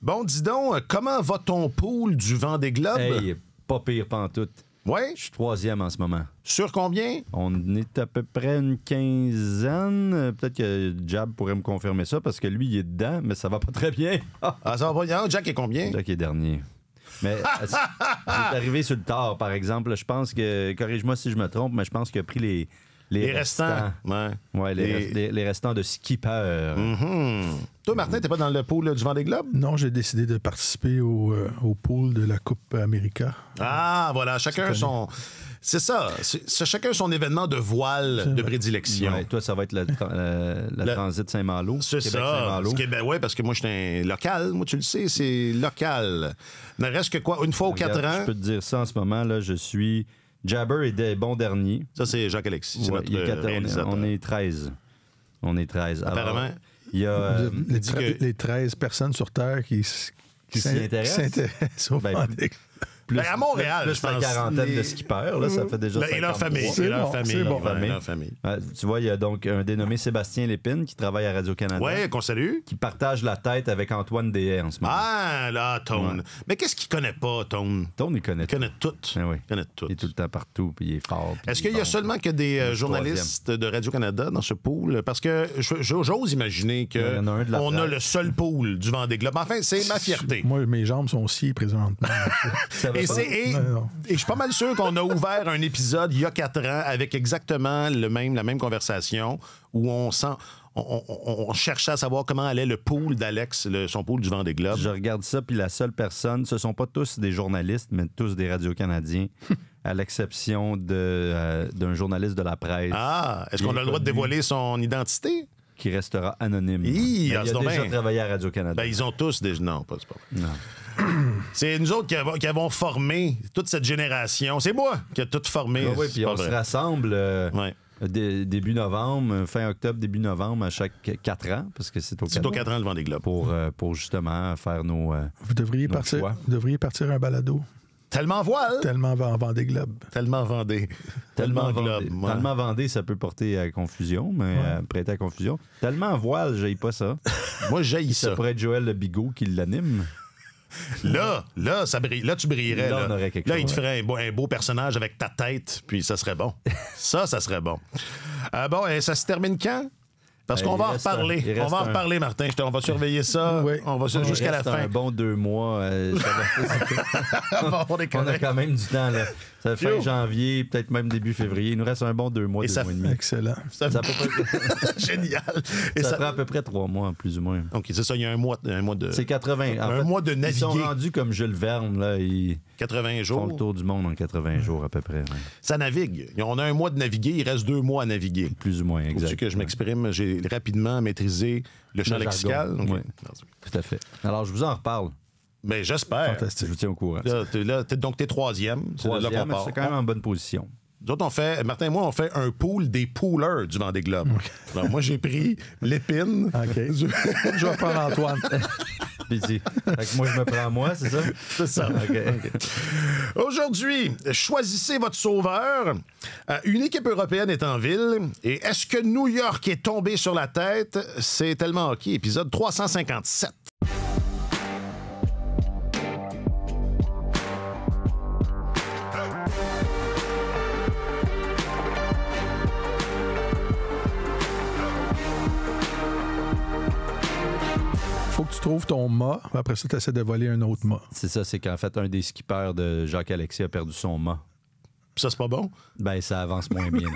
Bon, dis donc, comment va ton pool du Vendée Globe? Hey, pas pire pantoute. Oui? Je suis 3e en ce moment. Sur combien? On est à peu près une quinzaine. Peut-être que Jab pourrait me confirmer ça parce que lui, il est dedans, mais ça va pas très bien. Ah, ça va pas bien. Jack est combien? Jack est dernier. Mais c'est arrivé sur le tard, par exemple. Je pense que, corrige-moi si je me trompe, mais je pense qu'il a pris les restants. Ouais, les restants de skipper. Toi, Martin, t'es pas dans le pool du Vendée Globe? Non, j'ai décidé de participer au pool de la Coupe América. Ah, voilà. Chacun son... C'est ça. C'est chacun son événement de voile de prédilection. Ouais, toi, ça va être la Transit Saint-Malo. C'est Québec ça. Saint-Malo. Oui, parce que moi, je suis un local. Moi, tu le sais, c'est local. Ne reste que quoi? Une fois aux 4 ans? Je peux te dire ça en ce moment. Là, je suis... Jabber est bon dernier. Ça, c'est Jacques-Alexis. C'est notre réalisateur. On est 13. On est 13. Apparemment. Alors, il y a... les 13 personnes sur Terre qui s'y intéressent au ben, Vendée. Plus, à Montréal, plus je pense. la quarantaine de skippers, là, ça fait déjà 53. Et leur famille. C'est leur bon, famille. c'est bon. Leur famille. Tu vois, il y a donc un dénommé Sébastien Lépine qui travaille à Radio-Canada. Oui, qu'on salue. Qui partage la tête avec Antoine Dehaye en ce moment. Ah, là, Tone. Ouais. Mais qu'est-ce qu'il connaît pas, Tone? Tone, il connaît tout. Ah oui. Il connaît tout. Il est tout le temps partout, puis il est fort. Est-ce qu'il y a seulement que des journalistes de Radio-Canada dans ce pool? Parce que j'ose imaginer qu'on a le seul pool du Vendée Globe. Enfin, c'est ma fierté. Moi, mes jambes sont sciées présentement. Et je suis pas mal sûr qu'on a ouvert un épisode il y a 4 ans avec exactement la même conversation où on cherchait à savoir comment allait le pool d'Alex, son pool du Vendée Globe. Je regarde ça, puis la seule personne, ce sont pas tous des journalistes, mais tous des radio-canadiens, à l'exception d'un journaliste de la presse. Ah, est-ce qu'on a le droit de dévoiler son identité? Qui restera anonyme. Il a déjà travaillé à Radio-Canada. Ben, ils ont tous déjà... Non, pas. Non. C'est nous autres qui avons formé toute cette génération. C'est moi qui ai tout formé. Oui, puis on se rassemble début novembre, fin octobre, début novembre, à chaque 4 ans, parce que c'est aux 4 ans le Vendée Globe. Pour justement faire nos Vous devriez partir un balado. Tellement voile. Tellement Vendée Globe. Tellement Vendée. Tellement Globe. Ouais. Tellement Vendée, ça peut porter à confusion, mais prêter à confusion. Tellement voile, j'haïs pas ça. Moi, j'haïs ça. Ça pourrait être Joël Le Bigot qui l'anime. Là, ça brille. Là, tu brillerais. Là, on aurait quelque chose. Il te ferait un beau personnage avec ta tête, puis ça serait bon. ça serait bon. Ça se termine quand? Parce qu'on va en reparler. On va en reparler, Martin. On va surveiller ça. Oui. On va jusqu'à la fin. Un bon 2 mois. On a quand même du temps. Là. Ça fait fin janvier, peut-être même début février. Il nous reste un bon 2 mois, 2 mois et demi. Excellent. Génial. Et ça prend à peu près 3 mois, plus ou moins. Donc, c'est ça, il y a un mois de... C'est 80. Un mois de naviguer. Ils sont rendus comme Jules Verne. Là, 80 jours. Ils font le tour du monde en 80 jours à peu près. Ouais. Ça navigue. On a un mois de naviguer, il reste 2 mois à naviguer. Plus ou moins, exact. Faut-tu que je m'exprime? J'ai rapidement maîtrisé le champ lexical. Okay. Oui, tout à fait. Alors, je vous en reparle. Mais j'espère. Fantastique. Je vous tiens au courant. Donc, t'es 3e. C'est quand même en bonne position. Nous autres, Martin et moi, on fait un pool des poolers du Vendée Globe. Okay. Alors, moi, j'ai pris l'épine. OK. Je vais prendre Antoine. Moi, je me prends moi, c'est ça? C'est ça. Okay. Aujourd'hui, choisissez votre sauveur. Une équipe européenne est en ville. Et est-ce que New York est tombé sur la tête? C'est tellement hockey. Épisode 357. Faut que tu trouves ton mât, après ça, tu essaies de voler un autre mât. C'est ça, c'est qu'en fait, un des skippers de Jacques-Alexis a perdu son mât. Ça, c'est pas bon? Ben, ça avance moins bien.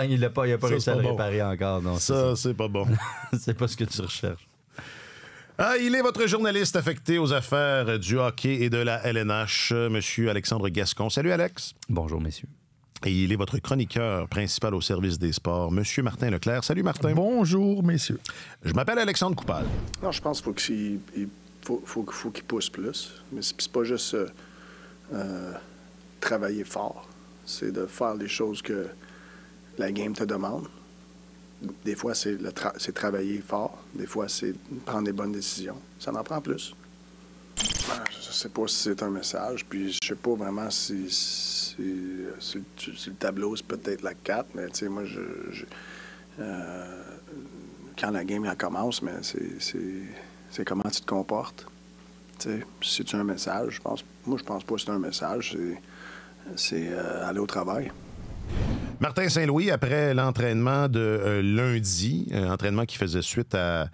Il n'a pas réussi à le réparer encore. Non, c'est pas bon. C'est pas ce que tu recherches. Il est votre journaliste affecté aux affaires du hockey et de la LNH, Monsieur Alexandre Gascon. Salut, Alex. Bonjour, messieurs. Et il est votre chroniqueur principal au service des sports, Monsieur Martin Leclerc. Salut, Martin. Bonjour, messieurs. Je m'appelle Alexandre Coupal. Non, je pense qu'il faut qu'il pousse plus. Mais c'est pas juste travailler fort. C'est de faire les choses que la game te demande. Des fois, c'est travailler fort. Des fois, c'est prendre des bonnes décisions. Ça en prend plus. Je sais pas si c'est un message, puis je sais pas vraiment si sur le tableau, c'est peut-être la 4, mais tu sais, moi, quand la game elle commence, mais c'est comment tu te comportes. C'est-tu un message? Moi, je pense pas que c'est un message. C'est aller au travail. Martin Saint-Louis, après l'entraînement de lundi, entraînement qui faisait suite à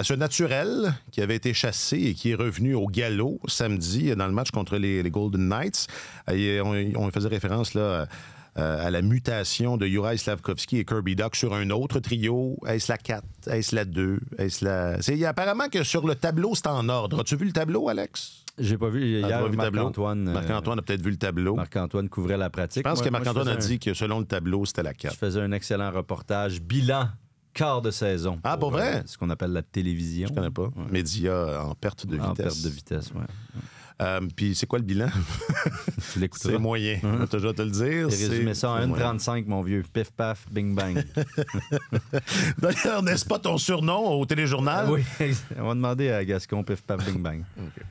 ce naturel qui avait été chassé et qui est revenu au galop samedi dans le match contre les Golden Knights. Et on faisait référence là à la mutation de Juraj Slafkovský et Kirby Dach sur un autre trio. Est-ce la 4? Est-ce la 2? Est-ce la... Apparemment que sur le tableau, c'est en ordre. As-tu vu le tableau, Alex? J'ai pas vu. Hier, Marc-Antoine... Marc-Antoine a peut-être vu le tableau. Marc-Antoine couvrait la pratique. Je pense que Marc-Antoine a dit que selon le tableau, c'était la 4. Je faisais un excellent reportage. Bilan, quart de saison. Ah, pour vrai? Ce qu'on appelle la télévision. Je connais pas. Ouais. Média en perte de vitesse. En perte de vitesse, oui. Puis c'est quoi le bilan? Tu l'écouteras. C'est moyen. Je vais toujours te le dire. J'ai résumé ça en 1,35, mon vieux. Pif, paf, bing, bang. D'ailleurs, n'est-ce pas ton surnom au téléjournal? Oui. On va demander à Gascon, pif, paf, bing, bang. Okay.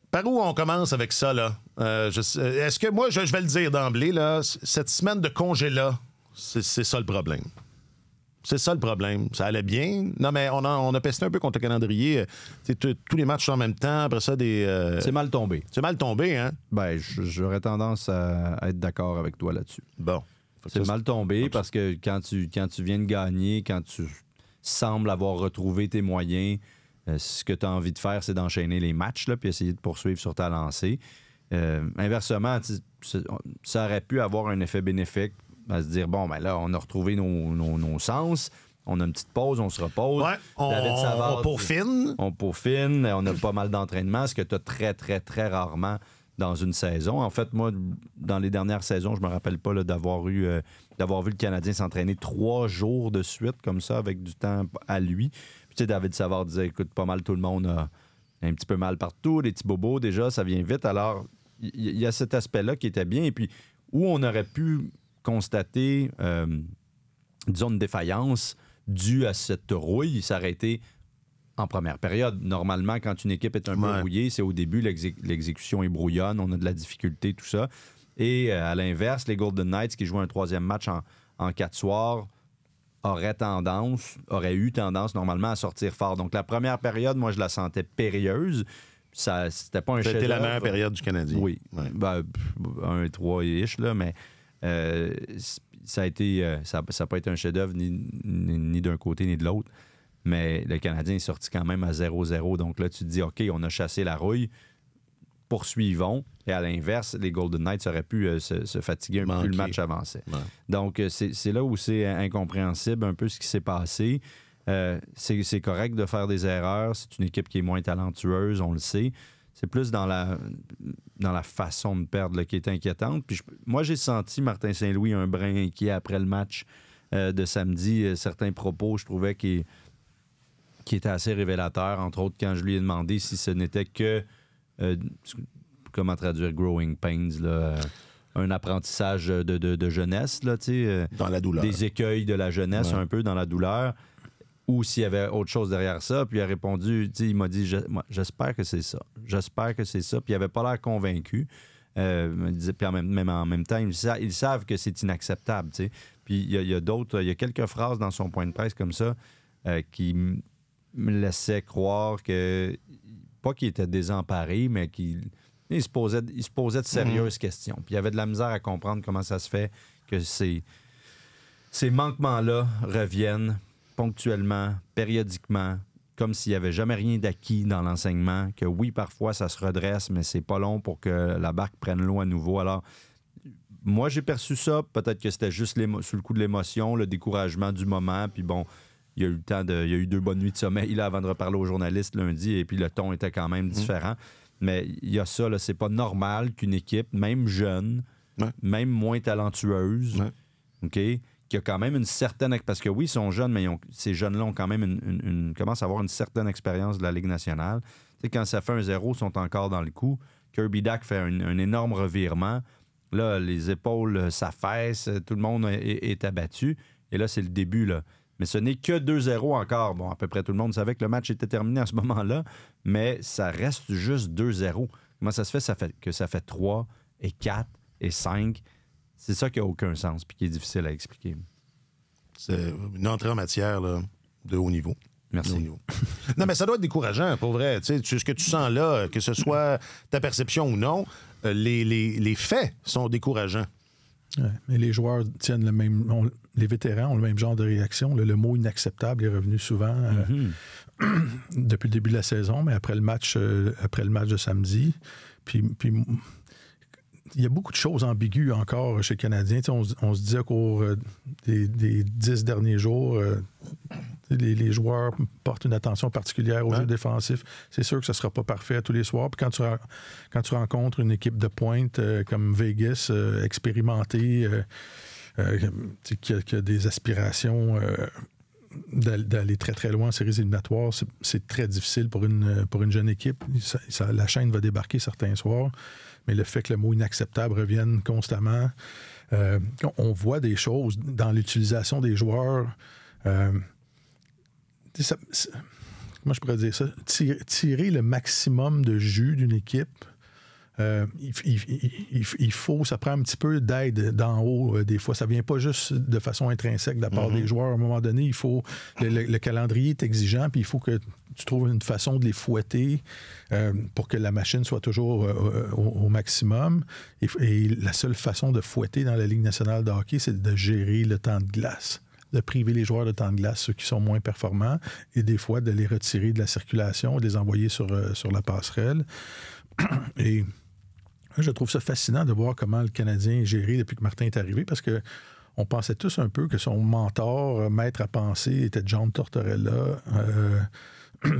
Par où on commence avec ça, là? Est-ce que moi, je vais le dire d'emblée, là, cette semaine de congé-là, c'est ça le problème. C'est ça le problème. Ça allait bien. Non, mais on a pesté un peu contre le calendrier. Tous les matchs en même temps. Après ça, c'est mal tombé. C'est mal tombé, hein? Ben, j'aurais tendance à être d'accord avec toi là-dessus. Bon. C'est mal tombé parce que quand tu viens de gagner, quand tu sembles avoir retrouvé tes moyens, ce que tu as envie de faire, c'est d'enchaîner les matchs là, puis essayer de poursuivre sur ta lancée. Inversement, ça aurait pu avoir un effet bénéfique à se dire, bon, ben là, on a retrouvé nos sens, on a une petite pause, on se repose. Ouais, David Savard, on peaufine. On peaufine, on a pas mal d'entraînement, ce que tu as très, très, très rarement dans une saison. En fait, moi, dans les dernières saisons, je me rappelle pas là, d'avoir vu le Canadien s'entraîner 3 jours de suite, comme ça, avec du temps à lui. Puis, tu sais, David Savard disait, écoute, pas mal tout le monde a un petit peu mal partout, des petits bobos, déjà, ça vient vite. Alors, il y a cet aspect-là qui était bien. Et puis, où on aurait pu constater, disons, une défaillance due à cette rouille, ça aurait été en première période. Normalement, quand une équipe est un peu rouillée, c'est au début, l'exécution est brouillonne, on a de la difficulté, tout ça. Et à l'inverse, les Golden Knights, qui jouent un 3e match en 4 soirs, auraient eu tendance normalement à sortir fort. Donc, la première période, moi, je la sentais périlleuse. C'était pas un chef-d'œuvre. C'était la meilleure période du Canadien. Oui. Ouais. Ben, 1-3-ish, là, mais ça n'a pas été un chef-d'œuvre ni d'un côté ni de l'autre. Mais le Canadien est sorti quand même à 0-0. Donc là, tu te dis, OK, on a chassé la rouille, poursuivons. Et à l'inverse, les Golden Knights auraient pu se fatiguer un peu plus, le match avançait. Ouais. Donc, c'est là où c'est incompréhensible un peu ce qui s'est passé. C'est correct de faire des erreurs. C'est une équipe qui est moins talentueuse, on le sait. C'est plus dans la façon de perdre là, qui est inquiétante. Puis moi, j'ai senti Martin Saint-Louis un brin inquiet après le match de samedi. Certains propos, je trouvais qui étaient assez révélateurs. Entre autres, quand je lui ai demandé si ce n'était que... comment traduire growing pains, là, un apprentissage de jeunesse, là, dans la douleur. Des écueils de la jeunesse, un peu dans la douleur, ou s'il y avait autre chose derrière ça. Puis il a répondu, il m'a dit, j'espère que c'est ça. J'espère que c'est ça. Puis il n'avait pas l'air convaincu. Il me disait, puis en même temps, ils savent que c'est inacceptable. T'sais. Puis il y a quelques phrases dans son point de presse comme ça qui me laissaient croire que, pas qu'il était désemparé, mais qu'il se posait de sérieuses questions. Puis il y avait de la misère à comprendre comment ça se fait que ces manquements-là reviennent ponctuellement, périodiquement, comme s'il n'y avait jamais rien d'acquis dans l'enseignement, que oui, parfois, ça se redresse, mais c'est pas long pour que la barque prenne l'eau à nouveau. Alors, moi, j'ai perçu ça. Peut-être que c'était juste sous le coup de l'émotion, le découragement du moment, puis bon, il y a eu 2 bonnes nuits de sommeil là, avant de reparler aux journalistes lundi, et puis le ton était quand même différent. Mais il y a ça, là, c'est pas normal qu'une équipe, même jeune, même moins talentueuse, OK, qui a quand même une certaine... Parce que oui, ils sont jeunes, mais ces jeunes-là ont quand même commencent à avoir une certaine expérience de la Ligue nationale. Tu sais, quand ça fait 1-0, ils sont encore dans le coup. Kirby Dach fait un énorme revirement. Là, les épaules s'affaissent, tout le monde est abattu. Et là, c'est le début, là. Mais ce n'est que 2-0 encore. Bon, à peu près tout le monde savait que le match était terminé à ce moment-là, mais ça reste juste 2-0. Comment ça se fait, que ça fait 3 et 4 et 5? C'est ça qui n'a aucun sens puis qui est difficile à expliquer. C'est une entrée en matière là, de haut niveau. Merci. Non, mais ça doit être décourageant, pour vrai. Tu sais, ce que tu sens là, que ce soit ta perception ou non, les faits sont décourageants. Ouais, mais les joueurs tiennent le même... les vétérans ont le même genre de réaction. Le mot inacceptable est revenu souvent depuis le début de la saison, mais après le match de samedi. Puis il y a beaucoup de choses ambiguës encore chez les Canadiens. On se dit au cours des 10 derniers jours, les joueurs portent une attention particulière au jeu défensif. C'est sûr que ce ne sera pas parfait à tous les soirs. Puis quand tu rencontres une équipe de pointe comme Vegas, expérimentée, qui a des aspirations d'aller très, très loin en séries éliminatoires, c'est très difficile pour une jeune équipe. La chaîne va débarquer certains soirs, mais le fait que le mot inacceptable revienne constamment, on voit des choses dans l'utilisation des joueurs. Comment je pourrais dire ça? Tirer le maximum de jus d'une équipe. Il faut, ça prend un petit peu d'aide d'en haut. Des fois, ça vient pas juste de façon intrinsèque de la part des joueurs. À un moment donné, il faut le calendrier est exigeant, puis il faut que tu trouves une façon de les fouetter pour que la machine soit toujours au maximum. Et la seule façon de fouetter dans la Ligue nationale de hockey, c'est de gérer le temps de glace. De priver les joueurs de temps de glace, ceux qui sont moins performants, et des fois de les retirer de la circulation, de les envoyer sur la passerelle. Et je trouve ça fascinant de voir comment le Canadien est géré depuis que Martin est arrivé, parce que on pensait tous un peu que son mentor, maître à penser, était John Tortorella.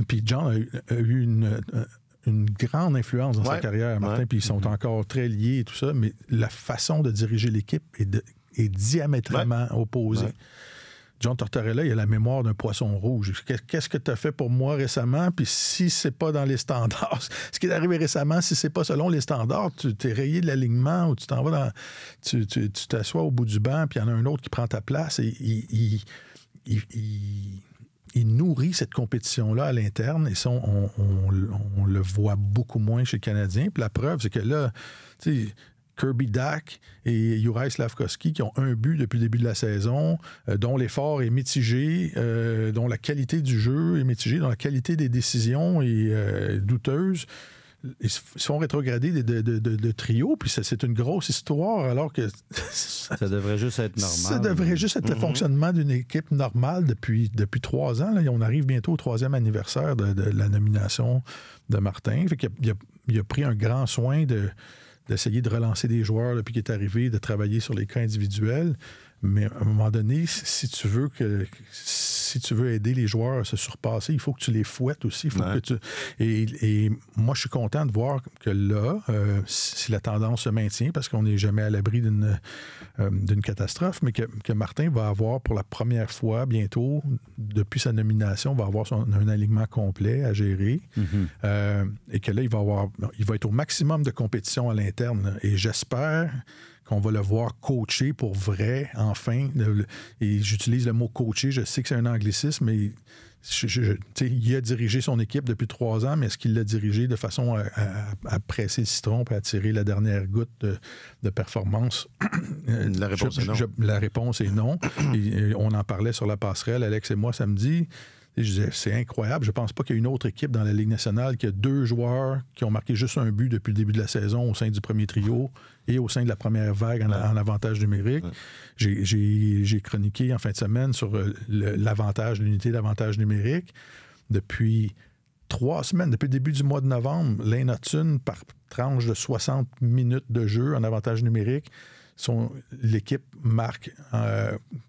Puis John a eu une grande influence dans sa carrière, Martin, puis ils sont encore très liés et tout ça, mais la façon de diriger l'équipe est diamétralement opposée. Ouais. John Tortorella, il a la mémoire d'un poisson rouge. Qu'est-ce que tu as fait pour moi récemment? Puis si c'est pas dans les standards, ce qui est arrivé récemment, si c'est pas selon les standards, tu t'es rayé de l'alignement ou tu t'en vas dans... Tu t'assois au bout du banc, puis il y en a un autre qui prend ta place et il nourrit cette compétition-là à l'interne, et ça, on le voit beaucoup moins chez les Canadiens. Puis la preuve, c'est que là, tu sais, Kirby Dach et Juraj Slafkovský, qui ont un but depuis le début de la saison, dont l'effort est mitigé, dont la qualité du jeu est mitigée, dont la qualité des décisions est douteuse. Ils se font rétrograder de trio, puis c'est une grosse histoire, alors que... ça devrait juste être normal. Ça devrait juste être le fonctionnement d'une équipe normale depuis 3 ans. Là, on arrive bientôt au 3e anniversaire de la nomination de Martin. Fait qu'il a pris un grand soin d'essayer de relancer des joueurs depuis qu'il est arrivé, de travailler sur les cas individuels. Mais à un moment donné, si tu veux aider les joueurs à se surpasser, il faut que tu les fouettes aussi. Et moi, je suis content de voir que là, si la tendance se maintient, parce qu'on n'est jamais à l'abri d'une catastrophe, mais que Martin va avoir pour la première fois bientôt, depuis sa nomination, va avoir un alignement complet à gérer. Et que là, il va être au maximum de compétition à l'interne. Et j'espère qu'on va le voir coacher pour vrai, enfin. Et j'utilise le mot coacher, je sais que c'est un anglicisme, mais il a dirigé son équipe depuis 3 ans, mais est-ce qu'il l'a dirigé de façon à presser le citron et à tirer la dernière goutte de performance? La réponse est non. La réponse est non. Et on en parlait sur la passerelle, Alex et moi, samedi. Et je disais, c'est incroyable. Je pense pas qu'il y a une autre équipe dans la Ligue nationale qui a 2 joueurs qui ont marqué juste un but depuis le début de la saison au sein du premier trio et au sein de la première vague en avantage numérique. J'ai chroniqué en fin de semaine sur l'unité d'avantage numérique. Depuis 3 semaines, depuis le début du mois de novembre, Lane Hutson, par tranche de 60 minutes de jeu en avantage numérique, l'équipe marque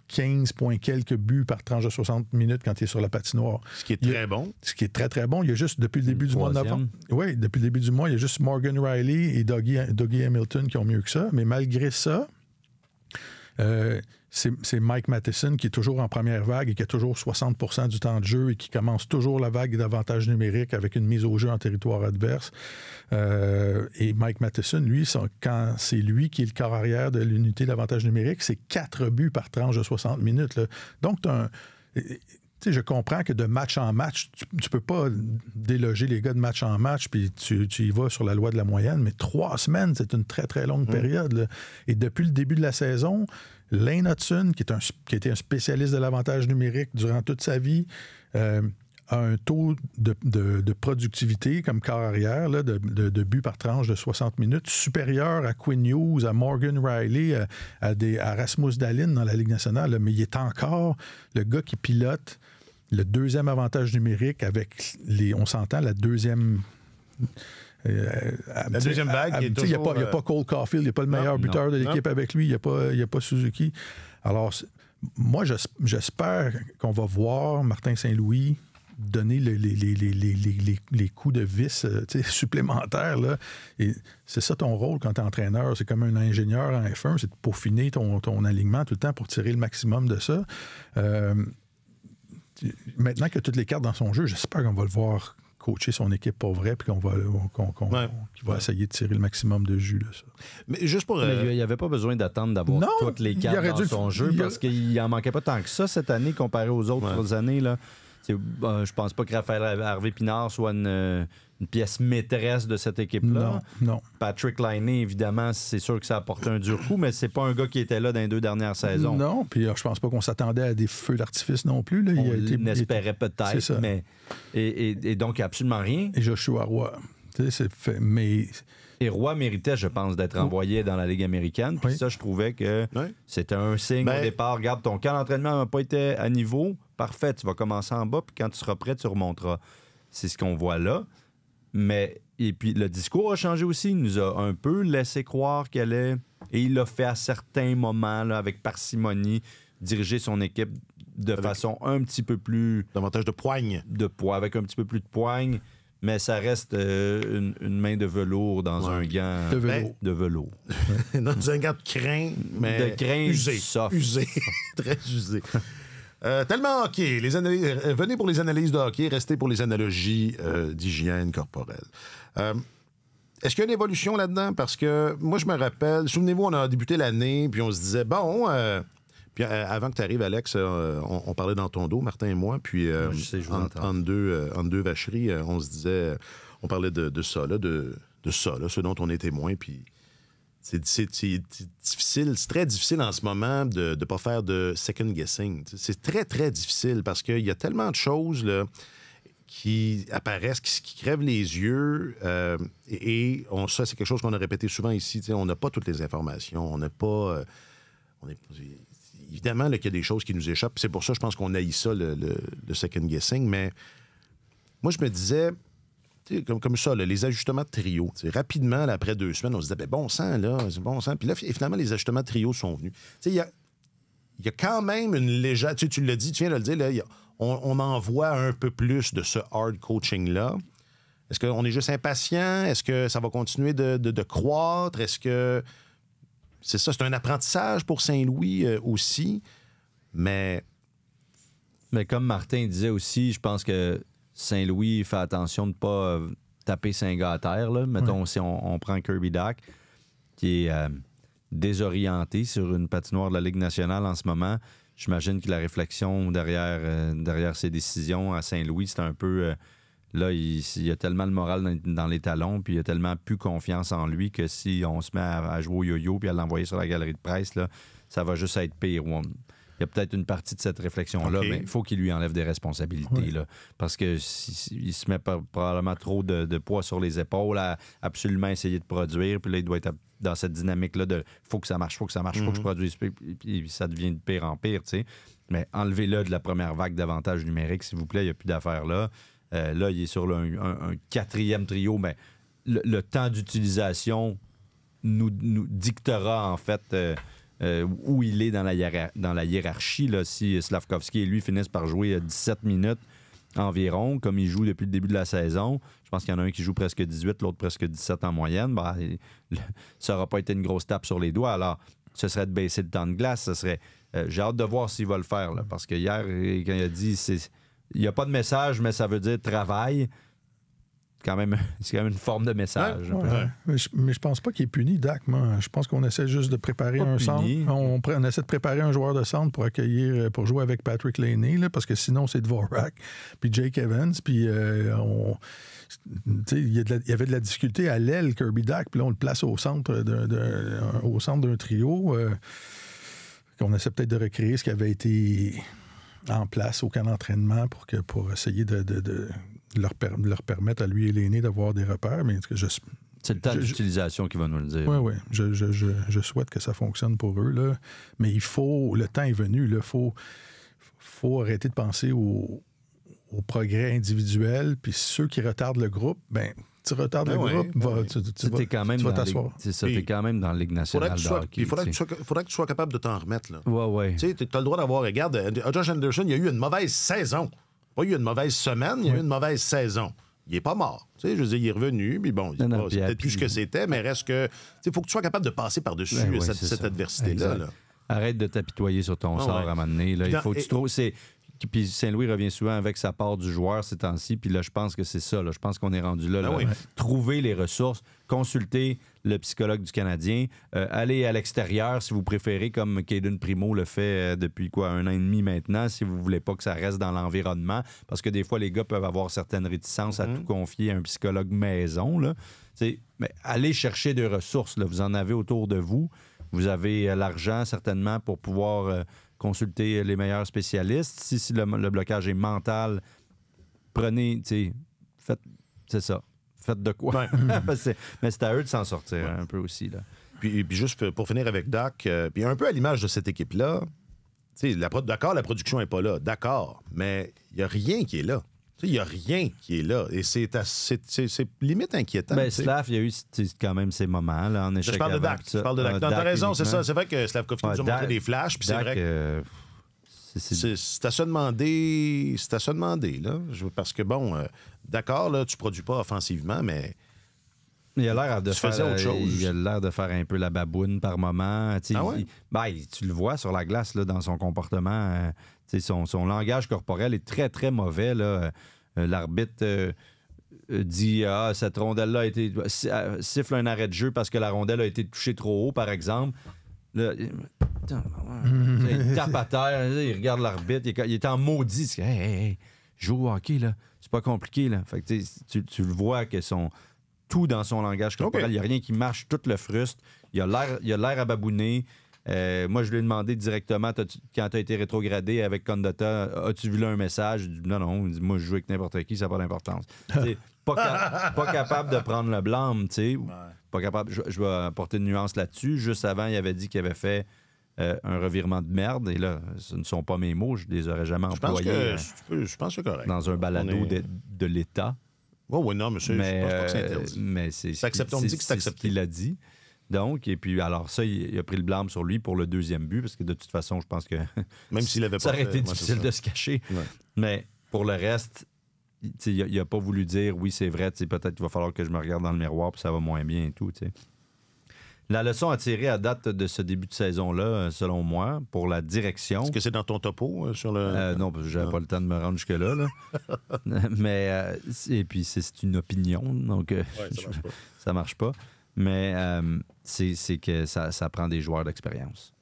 15 points quelques buts par tranche de 60 minutes quand il est sur la patinoire. Ce qui est très bon. Ce qui est très, très bon. Il y a juste, depuis le début du mois de novembre... Oui, depuis le début du mois, il y a juste Morgan Riley et Dougie Hamilton qui ont mieux que ça. Mais malgré ça, c'est Mike Matheson qui est toujours en première vague et qui a toujours 60% du temps de jeu et qui commence toujours la vague d'avantage numérique avec une mise au jeu en territoire adverse. Et Mike Matheson, lui, quand c'est lui qui est le corps arrière de l'unité d'avantage numérique, c'est 4 buts par tranche de 60 minutes. Là. Donc, je comprends que de match en match, tu peux pas déloger les gars de match en match, puis tu y vas sur la loi de la moyenne, mais 3 semaines, c'est une très, très longue période. Là. Et depuis le début de la saison, Lane Hutson, qui a été un spécialiste de l'avantage numérique durant toute sa vie, a un taux de productivité comme corps arrière, là, de but par tranche de 60 minutes, supérieur à Quinn Hughes, à Morgan Riley, à Rasmus Dahlin dans la Ligue nationale. Là, mais il est encore le gars qui pilote le deuxième avantage numérique avec on s'entend, la deuxième... la deuxième vague, il n'y a pas Cole Caulfield, il n'y a pas le meilleur buteur de l'équipe avec lui, il n'y a pas Suzuki. Alors, moi, j'espère qu'on va voir Martin Saint-Louis donner les coups de vis supplémentaires. Là. Et c'est ça ton rôle quand tu es entraîneur. C'est comme un ingénieur en F1, c'est de peaufiner ton alignement tout le temps pour tirer le maximum de ça. Maintenant qu'il a toutes les cartes dans son jeu, j'espère qu'on va le voir coacher son équipe pour vrai, puis qu'il va essayer de tirer le maximum de jus de ça. Mais juste pour... il n'y avait pas besoin d'attendre d'avoir toutes les cartes dans son jeu, parce qu'il n'en manquait pas tant que ça cette année, comparé aux autres années. Là. Je pense pas que Raphaël Harvey-Pinard soit une pièce maîtresse de cette équipe-là. Non. Patrick Laine, évidemment, c'est sûr que ça a apporté un dur coup, mais c'est pas un gars qui était là dans les 2 dernières saisons. Non, puis je pense pas qu'on s'attendait à des feux d'artifice non plus. Là. On l'espérait peut-être, mais... Et donc, absolument rien. Et Joshua Roy. C'est fait, mais... Et Roy méritait, je pense, d'être envoyé dans la Ligue américaine. Puis ça, je trouvais que c'était un signe au départ. Regarde, ton camp d'entraînement n'a pas été à niveau. Parfait, tu vas commencer en bas, puis quand tu seras prêt, tu remonteras. C'est ce qu'on voit là. Mais, et puis, le discours a changé aussi. Il nous a un peu laissé croire qu'elle est... Et il l'a fait à certains moments, là, avec parcimonie, diriger son équipe de façon un petit peu plus... Davantage de poigne. De poids, avec un petit peu plus de poigne. Mais ça reste une main de velours dans un gant de velours. Dans un gant de crin, mais de crin usé. Soft. Usé. Très usé. Tellement hockey. Venez pour les analyses de hockey, restez pour les analogies d'hygiène corporelle. Est-ce qu'il y a une évolution là-dedans? Parce que moi, je me rappelle, souvenez-vous, on a débuté l'année, puis on se disait, bon... Puis avant que tu arrives, Alex, on parlait dans ton dos, Martin et moi, puis en deux vacheries, on se disait, on parlait de ça, là, de ça, là, ce dont on est témoin, puis c'est difficile, c'est très difficile en ce moment de ne pas faire de second guessing. C'est très, très difficile parce qu'il y a tellement de choses là, qui apparaissent, qui crèvent les yeux, et ça, c'est quelque chose qu'on a répété souvent ici, on n'a pas toutes les informations, on n'a pas... Évidemment, qu'il y a des choses qui nous échappent. C'est pour ça, je pense qu'on haït ça, le second guessing. Mais moi, je me disais, comme ça, là, les ajustements de trio. Rapidement, là, après 2 semaines, on se disait, bon sang, là, c'est bon sang. Puis là, finalement, les ajustements de trio sont venus. Il y a quand même une légère... Tu l'as dit, tu viens de le dire, là, on en voit un peu plus de ce hard coaching-là. Est-ce qu'on est juste impatient? Est-ce que ça va continuer de croître? Est-ce que... C'est ça, c'est un apprentissage pour Saint-Louis aussi, mais comme Martin disait aussi, je pense que Saint-Louis fait attention de ne pas taper 5 gars à terre. Là. Mettons, si on prend Kirby Dach, qui est désorienté sur une patinoire de la Ligue nationale en ce moment, j'imagine que la réflexion derrière ses décisions à Saint-Louis, c'est un peu... Là, il y a tellement le moral dans les talons, puis il a tellement plus confiance en lui que si on se met à jouer au yo-yo puis à l'envoyer sur la galerie de presse, là, ça va juste être pire. Il y a peut-être une partie de cette réflexion-là, mais il faut qu'il lui enlève des responsabilités. Là, parce que il se met probablement trop de poids sur les épaules à absolument essayer de produire, puis là, il doit être dans cette dynamique-là de « faut que ça marche, faut que je produise », puis ça devient de pire en pire. T'sais. Mais enlevez-le de la première vague d'avantages numériques, s'il vous plaît, il n'y a plus d'affaires là. Là, il est sur un 4e trio, mais le temps d'utilisation nous dictera en fait où il est dans la hiérarchie. Là, si Slavkovski et lui finissent par jouer 17 minutes environ, comme il joue depuis le début de la saison, je pense qu'il y en a un qui joue presque 18, l'autre presque 17 en moyenne, ça n'aura pas été une grosse tape sur les doigts. Alors, ce serait de baisser le temps de glace. Ce serait, j'ai hâte de voir s'il va le faire, là, parce que hier, quand il a dit... Il n'y a pas de message, mais ça veut dire travail. C'est quand même une forme de message. Ouais. Mais je pense pas qu'il est puni, Dach. Moi. Je pense qu'on essaie juste de préparer un centre. On essaie de préparer un joueur de centre pour jouer avec Patrick Laine, là, parce que sinon, c'est Dvorak, puis Jake Evans, puis il y avait de la difficulté à l'aile, Kirby Dach, puis là, on le place au centre d'un trio. Qu'on essaie peut-être de recréer ce qui avait été en place au camp d'entraînement pour essayer de leur permettre à lui et l'aîné d'avoir des repères. Mais c'est le temps d'utilisation qui va nous le dire. Oui. Je souhaite que ça fonctionne pour eux. Là. Mais le temps est venu. Il faut arrêter de penser au progrès individuel. Puis ceux qui retardent le groupe, tu retardes le groupe, tu vas t'asseoir. C'est ça, t'es quand même dans la Ligue nationale de hockey. Il faudra que tu sois capable de t'en remettre. Là. Ouais. Tu as le droit d'avoir... Regarde, Josh Anderson, il a eu une mauvaise saison. Pas eu une mauvaise semaine, il a eu une mauvaise saison. Il n'est pas mort. Je veux dire, il est revenu, puis bon, c'est peut-être plus ce que c'était, mais reste que... Il faut que tu sois capable de passer par-dessus cette adversité-là. Là. Arrête de t'apitoyer sur ton sort à un moment donné. Là. Il faut que tu trouves... Puis Saint-Louis revient souvent avec sa part du joueur ces temps-ci. Puis là, je pense que c'est ça. Là. Je pense qu'on est rendu là. Trouver les ressources, consulter le psychologue du Canadien, aller à l'extérieur si vous préférez, comme Caden Primo le fait depuis 1 an et demi maintenant, si vous voulez pas que ça reste dans l'environnement. Parce que des fois, les gars peuvent avoir certaines réticences à tout confier à un psychologue maison. Là. Mais allez chercher des ressources. Là. Vous en avez autour de vous. Vous avez l'argent certainement pour pouvoir... consulter les meilleurs spécialistes. Si le blocage est mental, prenez, c'est ça. Faites de quoi. Ouais. Mais c'est à eux de s'en sortir un peu aussi. Là. Puis juste pour finir avec Doc, puis un peu à l'image de cette équipe-là, d'accord, la production n'est pas là, d'accord, mais il n'y a rien qui est là. Il n'y a rien qui est là. Et c'est limite inquiétant. Slav, il y a eu quand même ces moments là, en échec. Je parle de Dak. T'as raison, c'est ça. C'est vrai que Slavkovski nous a montré des flashs. Puis c'est vrai que c'est à se demander. C'est à se demander, là. Parce que, d'accord, là, tu ne produis pas offensivement, mais... Il a l'air de faire autre chose. Il a l'air de faire un peu la baboune par moment. Tu le vois sur la glace là, dans son comportement. Son langage corporel est très, très mauvais. Là. L'arbitre dit cette rondelle-là a été. Siffle un arrêt de jeu parce que la rondelle a été touchée trop haut, par exemple. Là, il tape à terre, il regarde l'arbitre, il est en maudit. Il dit Hey, joue au hockey, là. C'est pas compliqué. Là. Fait que, tu le vois que tout dans son langage corporel. Il n'y a rien qui marche, tout le frustre. Il a l'air à babouner. Moi, je lui ai demandé directement, quand tu as été rétrogradé avec Condotta, as-tu vu là un message? Il dit, non. Il dit, moi, je joue avec n'importe qui, ça n'a pas d'importance. Pas capable de prendre le blâme, tu sais. Ouais. Pas capable. Je vais apporter une nuance là-dessus. Juste avant, il avait dit qu'il avait fait un revirement de merde. Et là, ce ne sont pas mes mots. Je les aurais jamais employés. Je pense que c'est correct. Dans un balado de l'État. Oui, non, mais je pense pas que c'est interdit. Mais on dit que c'est accepté. Ce qu'il a dit. Donc, et puis, alors ça, il a pris le blâme sur lui pour le deuxième but, parce que de toute façon, je pense que même s'il avait ça aurait été difficile de se cacher. Ouais. Mais pour le reste, il n'a pas voulu dire, oui, c'est vrai, peut-être qu'il va falloir que je me regarde dans le miroir, puis ça va moins bien et tout. T'sais. La leçon à tirer à date de ce début de saison-là, selon moi, pour la direction... Est-ce que c'est dans ton topo sur le... non, parce que j'avais pas le temps de me rendre jusque-là. Là. Mais, et puis, c'est une opinion, donc ça marche pas. Mais c'est que ça prend des joueurs d'expérience.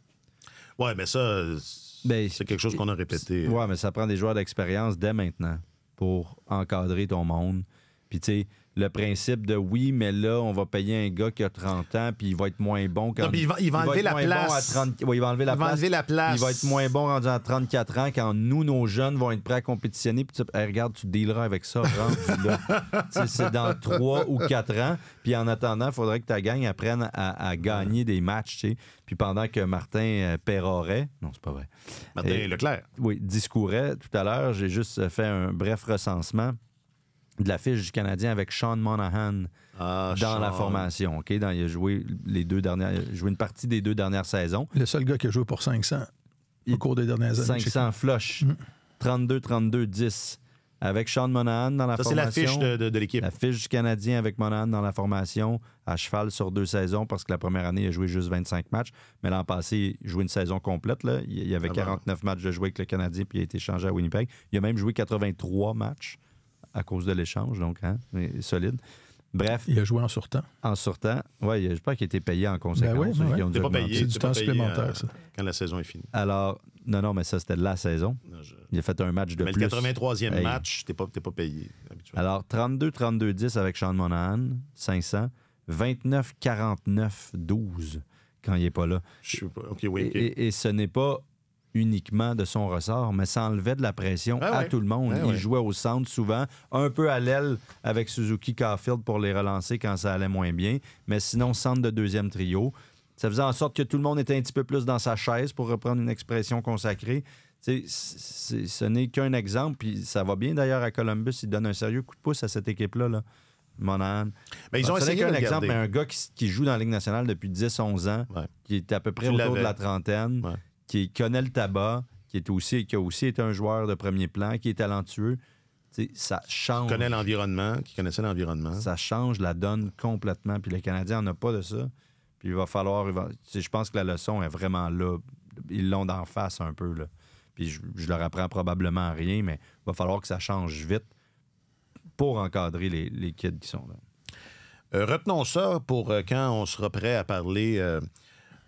Oui, mais ça, c'est quelque chose qu'on a répété. Oui, mais ça prend des joueurs d'expérience dès maintenant pour encadrer ton monde. Puis, tu sais, le principe de oui, mais là, on va payer un gars qui a 30 ans, puis il va être moins bon quand... Non, puis il va enlever la place. Il va enlever la place. Il va être moins bon rendu à 34 ans quand nos jeunes vont être prêts à compétitionner. Puis regarde, tu dealeras avec ça. C'est dans 3 ou 4 ans. Puis en attendant, il faudrait que ta gang apprenne à gagner des matchs. T'sais. Puis pendant que Martin pérorait... Non, c'est pas vrai. Martin Leclerc. Oui, discourait tout à l'heure. J'ai juste fait un bref recensement de la fiche du Canadien avec Sean Monahan dans la formation. Okay? Il a joué une partie des 2 dernières saisons. Le seul gars qui a joué pour 500 au cours des dernières années. 500 flush. 32-32-10. Avec Sean Monahan dans la formation. C'est la fiche de l'équipe. La fiche du Canadien avec Monahan dans la formation, à cheval sur 2 saisons, parce que la première année, il a joué juste 25 matchs. Mais l'an passé, il jouait une saison complète. Là. Il y avait 49 matchs de jouer avec le Canadien, puis il a été échangé à Winnipeg. Il a même joué 83 matchs à cause de l'échange, donc solide. Bref. Il a joué en surtemps. En surtemps. Oui, je pense qu'il a été payé en conséquence. T'es pas payé. C'est du temps supplémentaire, ça. Quand la saison est finie. Alors, non, mais ça, c'était la saison. Non, il a fait un match de plus. Mais le 83e match, t'es pas payé. Alors, 32-32-10 avec Sean Monahan, 500. 29-49-12 quand il n'est pas là. Je sais pas. OK, oui. Et ce n'est pas uniquement de son ressort, mais ça enlevait de la pression à tout le monde. Il jouait au centre souvent, un peu à l'aile avec Suzuki Caulfield pour les relancer quand ça allait moins bien, mais sinon, centre de deuxième trio. Ça faisait en sorte que tout le monde était un petit peu plus dans sa chaise, pour reprendre une expression consacrée. Ce n'est qu'un exemple, puis ça va bien d'ailleurs à Columbus. Il donne un sérieux coup de pouce à cette équipe-là. Monahan. Mais ils ont essayé qu'un de exemple, garder. mais un gars qui joue dans la Ligue nationale depuis 10-11 ans, qui est à peu près autour de la trentaine, qui connaît le tabac, qui a aussi été un joueur de premier plan, qui est talentueux. Ça change. Qui connaissait l'environnement. Ça change la donne complètement. Puis le Canadien n'en a pas de ça. Puis il va falloir... Je pense que la leçon est vraiment là. Ils l'ont d'en face un peu. Là. Puis je leur apprends probablement rien, mais il va falloir que ça change vite pour encadrer les kids qui sont là. Retenons ça pour quand on sera prêt à parler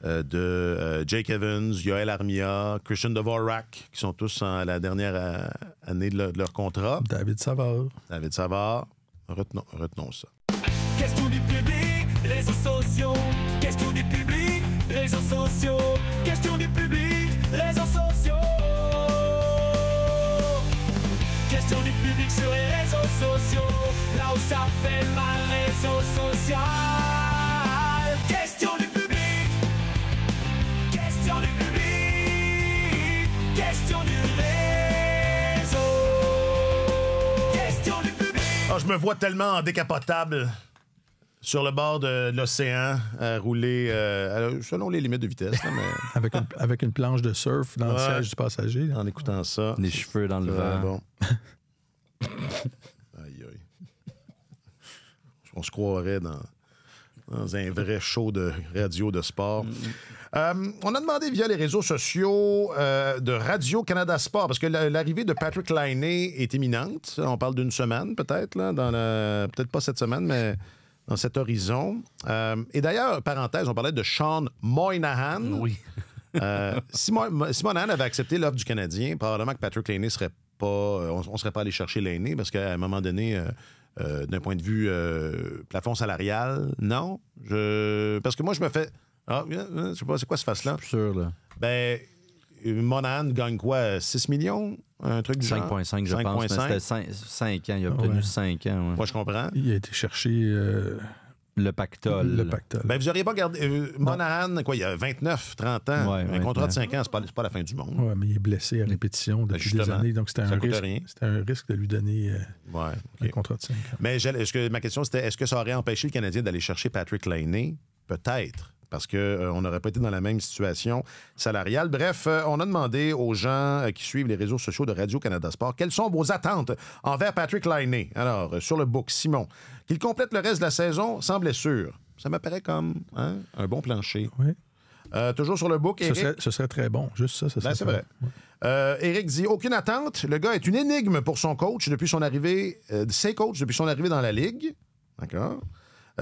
de Jake Evans, Yoel Armia, Christian Dvorak, qui sont tous à la dernière année de leur contrat. David Savard. Retenons ça. Question du public, réseaux sociaux. Question du public, réseaux sociaux. Question du public, réseaux sociaux. Question du public sur les réseaux sociaux. Là où ça fait mal, réseaux sociaux. Question du public. Question du public. Question du réseau. Question du public. Je me vois tellement en décapotable sur le bord de l'océan, à rouler selon les limites de vitesse. Là, mais... avec une planche de surf dans le siège du passager. Là. En écoutant ça. Les cheveux dans le vent. Bon. Aïe, aïe. On se croirait dans un vrai show de radio de sport. On a demandé via les réseaux sociaux de Radio-Canada Sport, parce que l'arrivée de Patrick Laine est imminente. On parle d'une semaine, peut-être, là, peut-être pas cette semaine, mais dans cet horizon. Et d'ailleurs, parenthèse, on parlait de Sean Moynihan. Oui. Si Moynihan avait accepté l'offre du Canadien, probablement que Patrick Laine serait pas... on serait pas allé chercher Laine, parce qu'à un moment donné... d'un point de vue plafond salarial, non. Parce que moi, je me fais... je sais pas, c'est quoi ce face-là? Je suis sûr, là. Ben, Monahan gagne quoi? 6 millions? Un truc du genre? 5,5, je pense. Mais c'était 5 ans. Il a obtenu 5 ans. Ouais. Moi, je comprends. Il a été chercher... le pactole. Ben, vous n'auriez pas gardé... Monahan, quoi, il a 29, 30 ans. Un contrat de 5 ans, c'est pas la fin du monde. Oui, mais il est blessé à répétition depuis des années. Donc, c'était un risque de lui donner un contrat de 5 ans. Mais ma question, c'était, est-ce que ça aurait empêché le Canadien d'aller chercher Patrick Laine? Peut-être. Parce qu'on n'aurait pas été dans la même situation salariale. Bref, on a demandé aux gens qui suivent les réseaux sociaux de Radio-Canada Sport quelles sont vos attentes envers Patrick Laine. Alors, sur le book, Simon, qu'il complète le reste de la saison sans blessure. Ça m'apparaît comme un bon plancher. Oui. Toujours sur le book, Éric. Ce serait très bon. Juste ça serait c'est vrai. Ouais. Éric dit, aucune attente. Le gars est une énigme pour son coach depuis son arrivée, ses coachs depuis son arrivée dans la Ligue. D'accord.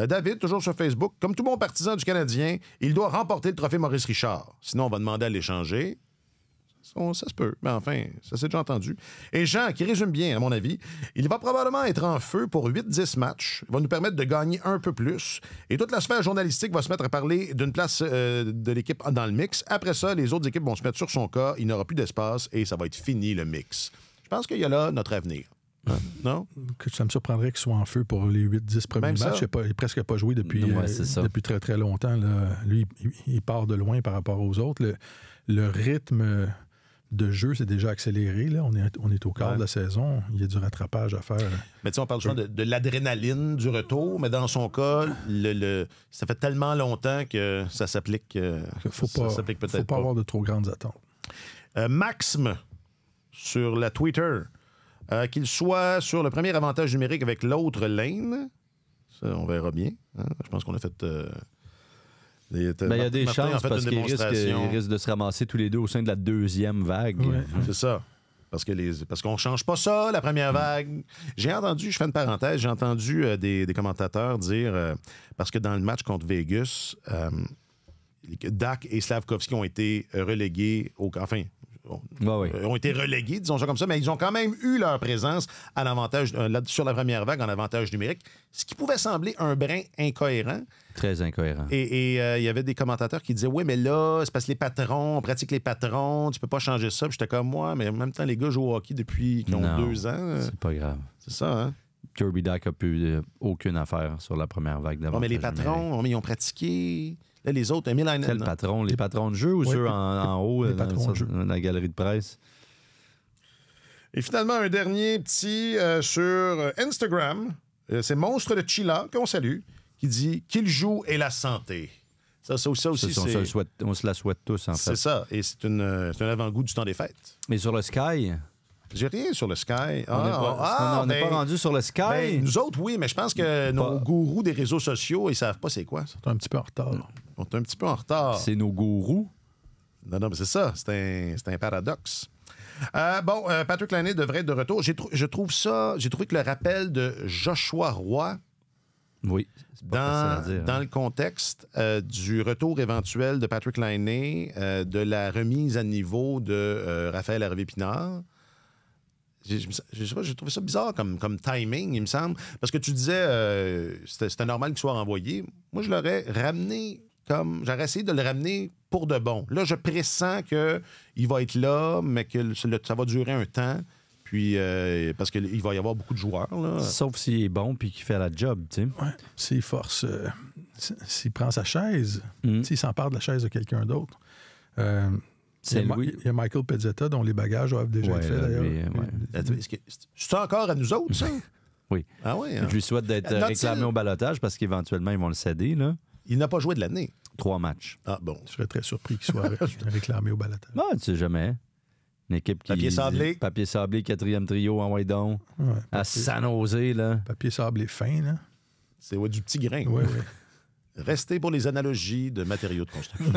David, toujours sur Facebook, comme tout bon partisan du Canadien, il doit remporter le trophée Maurice Richard. Sinon, on va demander à l'échanger. Ça se peut, mais enfin, ça s'est déjà entendu. Et Jean, qui résume bien, à mon avis, il va probablement être en feu pour 8-10 matchs. Il va nous permettre de gagner un peu plus. Et toute la sphère journalistique va se mettre à parler d'une place de l'équipe dans le mix. Après ça, les autres équipes vont se mettre sur son cas. Il n'aura plus d'espace et ça va être fini, le mix. Je pense qu'il y a là notre avenir. Non? Ça me surprendrait qu'il soit en feu pour les 8-10 premiers matchs. Il n'a presque pas joué depuis très, très longtemps. Là. Lui, il part de loin par rapport aux autres. Le rythme de jeu s'est déjà accéléré. Là. On est au quart de la saison. Il y a du rattrapage à faire. Mais tu sais, on parle souvent de l'adrénaline du retour, mais dans son cas, ça fait tellement longtemps que ça s'applique. Ça s'applique peut-être pas. Il ne faut pas avoir de trop grandes attentes. Maxime, sur la Twitter... qu'il soit sur le premier avantage numérique avec l'autre Laine. Ça, on verra bien. Je pense qu'on a fait... il y a des chances parce qu'ils risquent de se ramasser tous les deux au sein de la deuxième vague. Ouais. C'est ça. Parce qu'on ne change pas ça, la première vague. J'ai entendu, je fais une parenthèse, j'ai entendu des commentateurs dire, parce que dans le match contre Vegas, Dak et Slavkovski ont été relégués Ouais. été relégués, disons ça comme ça, mais ils ont quand même eu leur présence à l'avantage, sur la première vague en avantage numérique, ce qui pouvait sembler un brin incohérent. Très incohérent. Et il y avait des commentateurs qui disaient « Oui, mais là, c'est parce que les patrons, on pratique les patrons, tu peux pas changer ça. » Puis j'étais comme moi, mais en même temps, les gars jouent au hockey depuis qu'ils ont 2 ans. C'est pas grave. C'est ça, hein? Kirby Dach a pu aucune affaire sur la première vague d'avantage. Mais les patrons, ils ont pratiqué. Là, les autres, Emile Heinen. Quel patron? Les patrons de jeu ou ceux en haut dans la galerie de presse? Et finalement, un dernier petit sur Instagram. C'est Monstre de Chila, qu'on salue, qui dit qu'il joue et la santé. Ça aussi, c'est... On se la souhaite tous, en fait. C'est ça. Et c'est un avant-goût du temps des fêtes. Mais sur le Sky... J'ai rien sur le Sky. On n'est pas rendu sur le Sky. Ben, nous autres, oui, mais je pense que nos gourous des réseaux sociaux, ils savent pas c'est quoi. C'est un petit peu en retard. On est un petit peu en retard. C'est nos gourous. Non, mais c'est ça. C'est un paradoxe. Patrick Laine devrait être de retour. J'ai trouvé que le rappel de Joshua Roy, oui, dans le contexte du retour éventuel de Patrick Laine, de la remise à niveau de Raphaël Harvey-Pinard, j'ai trouvé ça bizarre comme timing, il me semble. Parce que tu disais c'était normal qu'il soit renvoyé. Moi, je l'aurais ramené j'aurais essayé de le ramener pour de bon. Là, je pressens qu'il va être là, mais que ça va durer un temps. Puis, parce qu'il va y avoir beaucoup de joueurs. Là. Sauf s'il est bon puis qu'il fait la job, tu sais. Ouais. S'il force, s'il prend sa chaise, s'il s'empare de la chaise de quelqu'un d'autre. Il y a Michael Pezzetta, dont les bagages doivent déjà être faits, d'ailleurs. C'est encore à nous autres, ça? Oui. Ah oui? Hein? Je lui souhaite d'être réclamé au balotage parce qu'éventuellement, ils vont le céder, là. Il n'a pas joué de l'année. 3 matchs. Ah bon. Je serais très surpris qu'il soit réclamé au balotage. Non, tu sais jamais. Une équipe qui... Papier sablé. Papier sablé, 4e trio en Waydon. Ouais, à San Jose, là. Papier sablé fin, là. C'est du petit grain. Oui. Restez pour les analogies de matériaux de construction.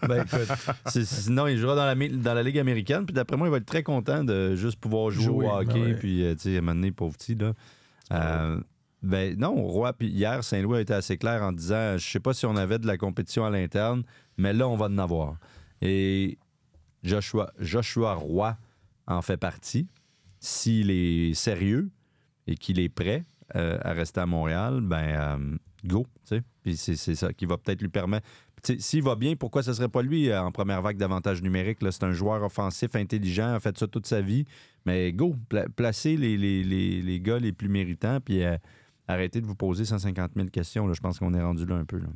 Écoute, sinon, il jouera dans la Ligue américaine, puis d'après moi, il va être très content de juste pouvoir jouer au hockey, puis, tu sais, à un moment donné, pauvre petit, là. Non, Roy, puis hier, Saint-Louis a été assez clair en disant, je sais pas si on avait de la compétition à l'interne, mais là, on va en avoir. Et Joshua Roy en fait partie. S'il est sérieux et qu'il est prêt à rester à Montréal, go, tu sais. Puis c'est ça qui va peut-être lui permettre... S'il va bien, pourquoi ce serait pas lui en première vague d'avantage numérique? Là? C'est un joueur offensif, intelligent, a fait ça toute sa vie. Mais go, placez les gars les plus méritants, puis arrêtez de vous poser 150 000 questions. Là. Je pense qu'on est rendu là un peu. Là.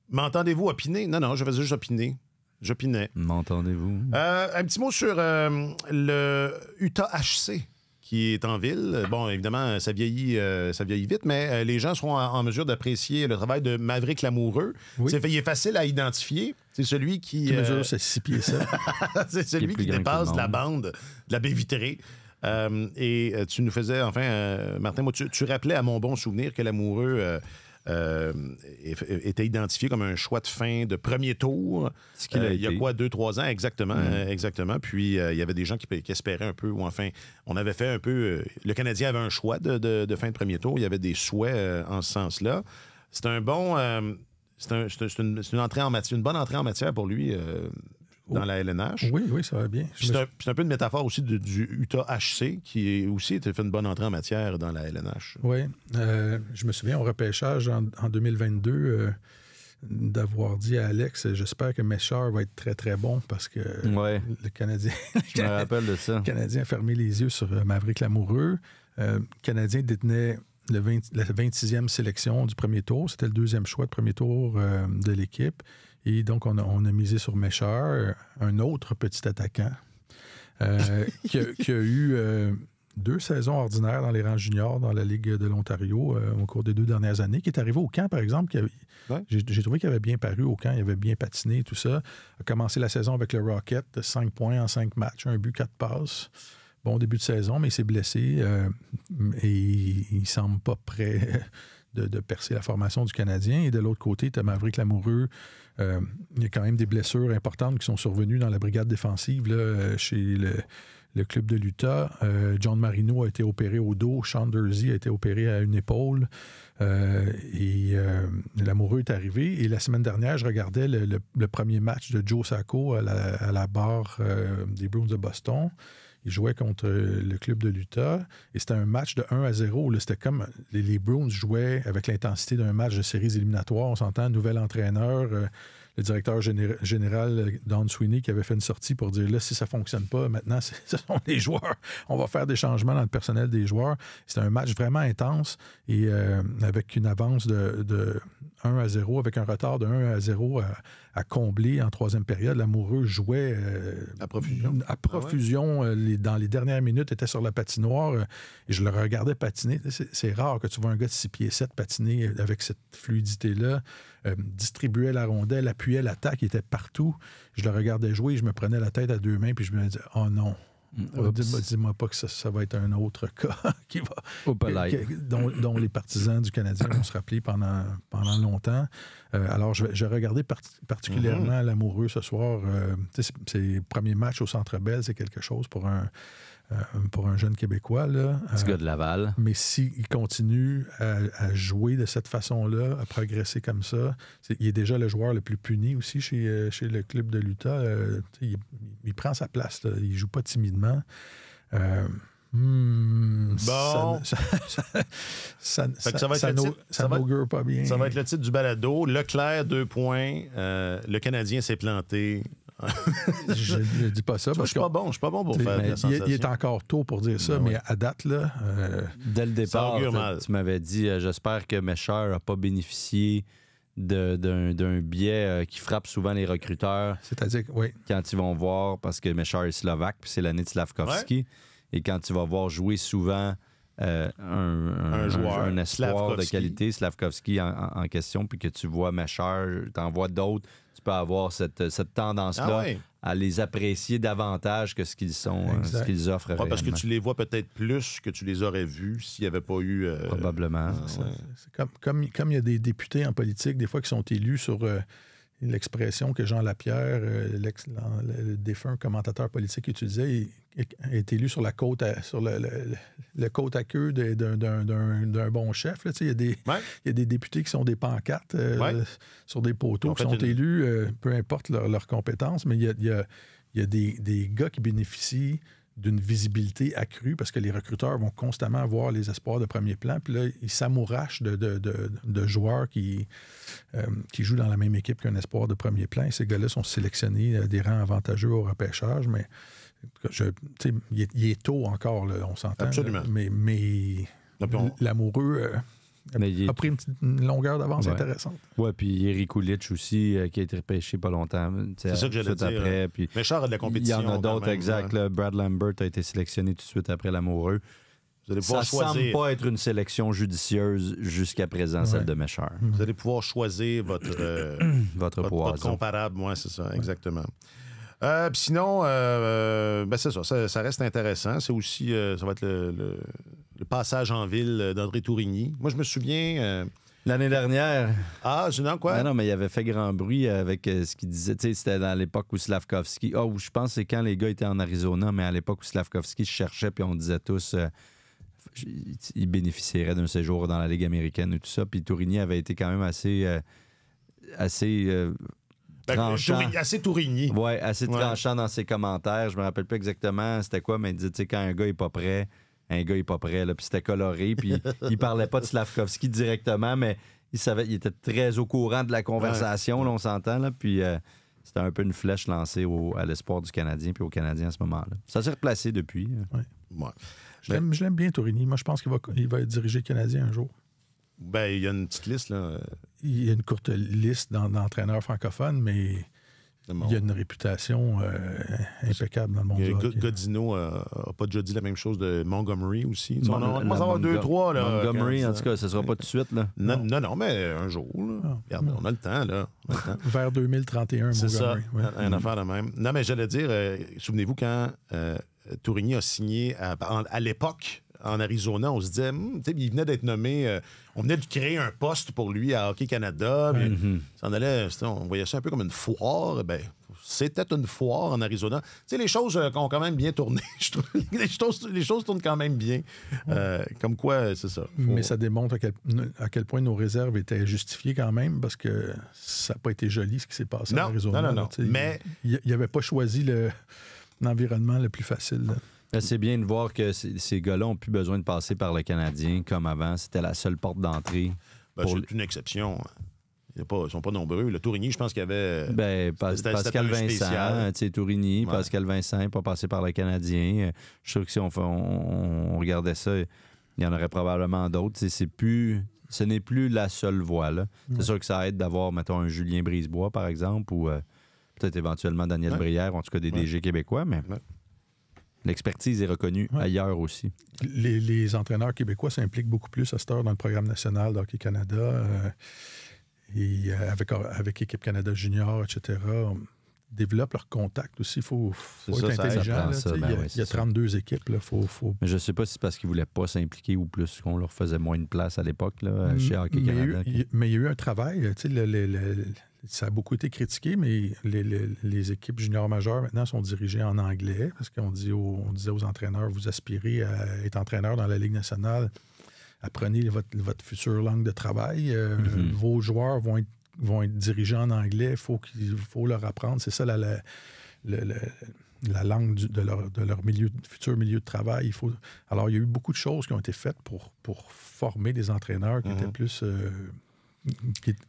M'entendez-vous opiner? Non, je faisais juste opiner. J'opinais. M'entendez-vous? Un petit mot sur le Utah HC qui est en ville. Bon, évidemment, ça vieillit vite, mais les gens seront en mesure d'apprécier le travail de Maverick Lamoureux. Oui. Il est facile à identifier. C'est celui qui mesure, c'est 6 pieds 7. C'est celui qui dépasse de la bande, de la baie vitrée. Et tu nous faisais, Martin, moi, tu rappelais à mon bon souvenir que Lamoureux était identifié comme un choix de fin de premier tour. Il y a 2-3 ans, exactement. Exactement. Puis il y avait des gens qui espéraient un peu, ou on avait fait un peu... le Canadien avait un choix de fin de premier tour. Il y avait des souhaits en ce sens-là. C'est un bon... c'est une entrée en matière, une bonne entrée en matière pour lui dans la LNH. Oui, ça va bien. C'est un peu une métaphore aussi du Utah HC qui aussi a fait une bonne entrée en matière dans la LNH. Oui. Je me souviens au repêchage en 2022 d'avoir dit à Alex, j'espère que Méchard va être très, très bon parce que le Canadien... Je me rappelle de ça. Le Canadien a fermé les yeux sur Maverick Lamoureux. Le Canadien détenait la 26e sélection du premier tour. C'était le 2e choix de premier tour de l'équipe. Et donc, on a misé sur Méchard, un autre petit attaquant qui a eu 2 saisons ordinaires dans les rangs juniors dans la Ligue de l'Ontario au cours des 2 dernières années, qui est arrivé au camp, par exemple. J'ai trouvé qu'il avait bien paru au camp, il avait bien patiné, tout ça. A commencé la saison avec le Rocket, 5 points en 5 matchs, 1 but, 4 passes. Bon début de saison, mais il s'est blessé et il semble pas prêt de percer la formation du Canadien. Et de l'autre côté, tu as Maverick Lamoureux. Il y a quand même des blessures importantes qui sont survenues dans la brigade défensive là, chez le club de l'Utah. John Marino a été opéré au dos. Sean Durzi a été opéré à une épaule. Lamoureux est arrivé. Et la semaine dernière, je regardais le premier match de Joe Sacco à la barre des Bruins de Boston. Il jouait contre le club de l'Utah. Et c'était un match de 1-0. Là, c'était comme les Bruins jouaient avec l'intensité d'un match de séries éliminatoires. On s'entend, nouvel entraîneur. Le directeur général, Don Sweeney, qui avait fait une sortie pour dire, là, si ça ne fonctionne pas, maintenant, ce sont les joueurs. On va faire des changements dans le personnel des joueurs. C'était un match vraiment intense et avec une avance de 1-0, avec un retard de 1-0 à combler en troisième période. Lamoureux jouait à profusion. Dans les dernières minutes, était sur la patinoire et je le regardais patiner. C'est rare que tu vois un gars de 6 pieds 7 patiner avec cette fluidité-là. Distribuait la rondelle, appuyait l'attaque, il était partout. Je le regardais jouer, je me prenais la tête à 2 mains puis je me disais, oh non. Dis-moi pas que ça va être un autre cas dont les partisans du Canadien vont se rappeler pendant longtemps. Alors, je regardais particulièrement Lamoureux ce soir. Ses premiers matchs au Centre Bell, c'est quelque chose pour un jeune Québécois. Petit gars de Laval. Mais s'il continue à jouer de cette façon-là, à progresser comme ça, il est déjà le joueur le plus puni aussi chez le club de l'Utah. Il prend sa place. Là. Il ne joue pas timidement. Bon. Ça n'augure pas bien. Ça va être le titre du balado. Leclerc, 2 points. Le Canadien s'est planté. Je ne dis pas ça. Je suis pas bon pour faire de la sensation. Il est encore tôt pour dire ça, mais à date, là... Dès le départ, tu m'avais dit, j'espère que Mescher n'a pas bénéficié d'un biais qui frappe souvent les recruteurs. C'est-à-dire, oui. Quand ils vont voir, parce que Mescher est slovaque, puis c'est l'année de Slavkovski. Ouais. Et quand tu vas voir jouer souvent un joueur, un espoir de qualité, Slavkovski en question, puis que tu vois Mescher, tu en vois d'autres, tu peux avoir cette tendance-là à les apprécier davantage que ce qu'ils sont, ce qu'ils offrent. Ouais, parce que tu les vois peut-être plus que tu les aurais vus s'il n'y avait pas eu... Probablement. C'est comme il y a des députés en politique, des fois, qui sont élus sur... l'expression que Jean Lapierre, le défunt commentateur politique, utilisait, est élu sur la côte sur le côte à queue d'un bon chef. Là, il y a des députés qui sont des pancartes sur des poteaux, qui sont élus, peu importe leurs compétences, mais il y a des gars qui bénéficient d'une visibilité accrue parce que les recruteurs vont constamment voir les espoirs de premier plan. Puis là, ils s'amourachent de joueurs qui jouent dans la même équipe qu'un espoir de premier plan. Et ces gars-là sont sélectionnés à des rangs avantageux au repêchage. Mais il est tôt encore, là, on s'entend. Absolument. Là, mais Lamoureux... a pris une longueur d'avance intéressante. Oui, puis Eric Kulich aussi, qui a été repêché pas longtemps. C'est ça que j'allais dire. Après, puis Méchard a de la compétition. Il y en a d'autres, exact. Là, Brad Lambert a été sélectionné tout de suite après Lamoureux. Ça ne semble pas être une sélection judicieuse jusqu'à présent, celle de Méchard. Vous allez pouvoir choisir votre comparable. Oui, c'est ça, exactement. Sinon, c'est ça, ça reste intéressant. C'est aussi, ça va être le passage en ville d'André Tourigny. Moi, je me souviens... L'année dernière... Ah, non, quoi? Ah non, mais il avait fait grand bruit avec ce qu'il disait. Tu sais, c'était dans l'époque où Slavkovski... je pense que c'est quand les gars étaient en Arizona, mais à l'époque où Slavkovski cherchait, puis on disait tous... il bénéficierait d'un séjour dans la Ligue américaine et tout ça. Puis Tourigny avait été quand même assez tranchant. Assez Tourigny. Oui, assez tranchant dans ses commentaires. Je me rappelle pas exactement c'était quoi, mais il disait, tu sais, quand un gars est pas prêt, là, puis c'était coloré, puis il parlait pas de Slavkovski directement, mais il était très au courant de la conversation, là, on s'entend, là, puis c'était un peu une flèche lancée à l'espoir du Canadien, puis au Canadien à ce moment-là. Ça s'est replacé depuis. Ouais. Je l'aime bien, Tourigny. Moi, je pense qu'il va diriger le Canadien un jour. Ben, il y a une petite liste, là. Il y a une courte liste d'entraîneurs francophones, mais il y a une réputation impeccable dans le monde du hockey. Godino n'a pas déjà dit la même chose de Montgomery aussi. On va avoir 2-3. Montgomery, en tout cas, ce ne sera pas tout de suite. Là. Non, mais un jour. Là. Regarde, on a le temps. Là. Vers 2031, c'est Montgomery. C'est ça, une affaire de même. Non, mais j'allais dire, souvenez-vous quand Tourigny a signé à l'époque en Arizona, on se disait, il venait d'être nommé, on venait de créer un poste pour lui à Hockey Canada. On voyait ça un peu comme une foire. Ben, c'était une foire en Arizona. Tu sais, les choses ont quand même bien tourné. Je trouve les choses tournent quand même bien. Comme quoi, c'est ça. Mais ça démontre à quel point nos réserves étaient justifiées quand même, parce que ça n'a pas été joli ce qui s'est passé en Arizona. Non. Mais il n'avait pas choisi l'environnement le plus facile. Là. C'est bien de voir que ces gars-là n'ont plus besoin de passer par le Canadien comme avant. C'était la seule porte d'entrée. C'est une exception. Ils ne sont pas nombreux. Le Tourigny, je pense qu'il y avait... Pascal Vincent, Tourigny, ouais. Pascal Vincent, pas passé par le Canadien. Je suis sûr que si on regardait ça, il y en aurait probablement d'autres. Ce n'est plus la seule voie. Là. C'est sûr que ça aide d'avoir, mettons, un Julien Brisebois, par exemple, ou peut-être éventuellement Daniel Brière, en tout cas des DG québécois, mais l'expertise est reconnue ailleurs aussi. Les entraîneurs québécois s'impliquent beaucoup plus à cette heure dans le programme national d'Hockey Canada. Et avec Équipe Canada Junior, etc., développent leurs contacts aussi. Il faut être intelligent. Il y a 32 équipes. Là, Mais je ne sais pas si c'est parce qu'ils ne voulaient pas s'impliquer ou plus qu'on leur faisait moins de place à l'époque là, chez Hockey Canada. Mais il y a eu un travail. Ça a beaucoup été critiqué, mais les équipes juniors majeures maintenant sont dirigées en anglais parce qu'on disait aux entraîneurs, vous aspirez à être entraîneur dans la Ligue nationale. Apprenez votre future langue de travail. Vos joueurs vont être dirigés en anglais. Il faut leur apprendre. C'est ça la langue de leur futur milieu de travail. Alors, il y a eu beaucoup de choses qui ont été faites pour former des entraîneurs qui étaient plus...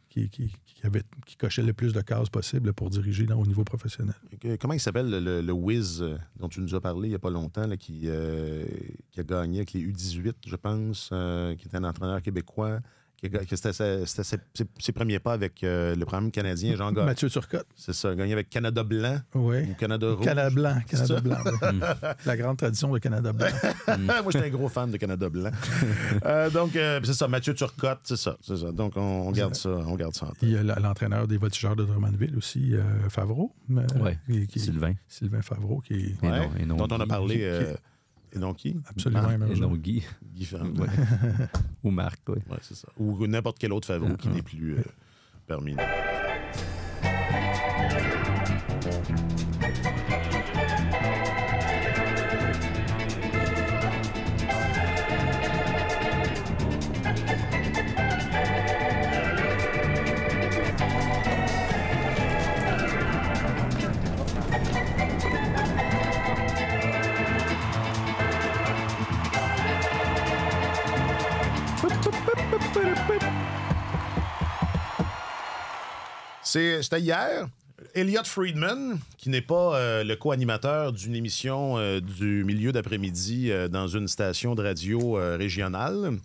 qui cochait le plus de cases possible pour diriger au niveau professionnel. Comment il s'appelle le Wiz dont tu nous as parlé il n'y a pas longtemps, là, qui a gagné avec les U18, je pense, qui était un entraîneur québécois, c'était ses premiers pas avec le programme canadien, Jean Gagnon. Mathieu Turcotte. C'est ça, gagné avec Canada Blanc ou Canada Rouge. Canada Blanc. La grande tradition de Canada Blanc. Moi, j'étais un gros fan de Canada Blanc. Donc, c'est ça, Mathieu Turcotte, c'est ça. Donc, on garde ça en tête. Il y a l'entraîneur des Voltigeurs de Drummondville aussi, Favreau. Sylvain Favreau, qui est... dont on a parlé... Et donc qui? Absolument. Et donc Guy. Ou Marc, oui. Ouais, c'est ça. Ou n'importe quel autre Favreau qui n'est plus parmi nous. C'était hier. Elliot Friedman, qui n'est pas le co-animateur d'une émission du milieu d'après-midi dans une station de radio régionale.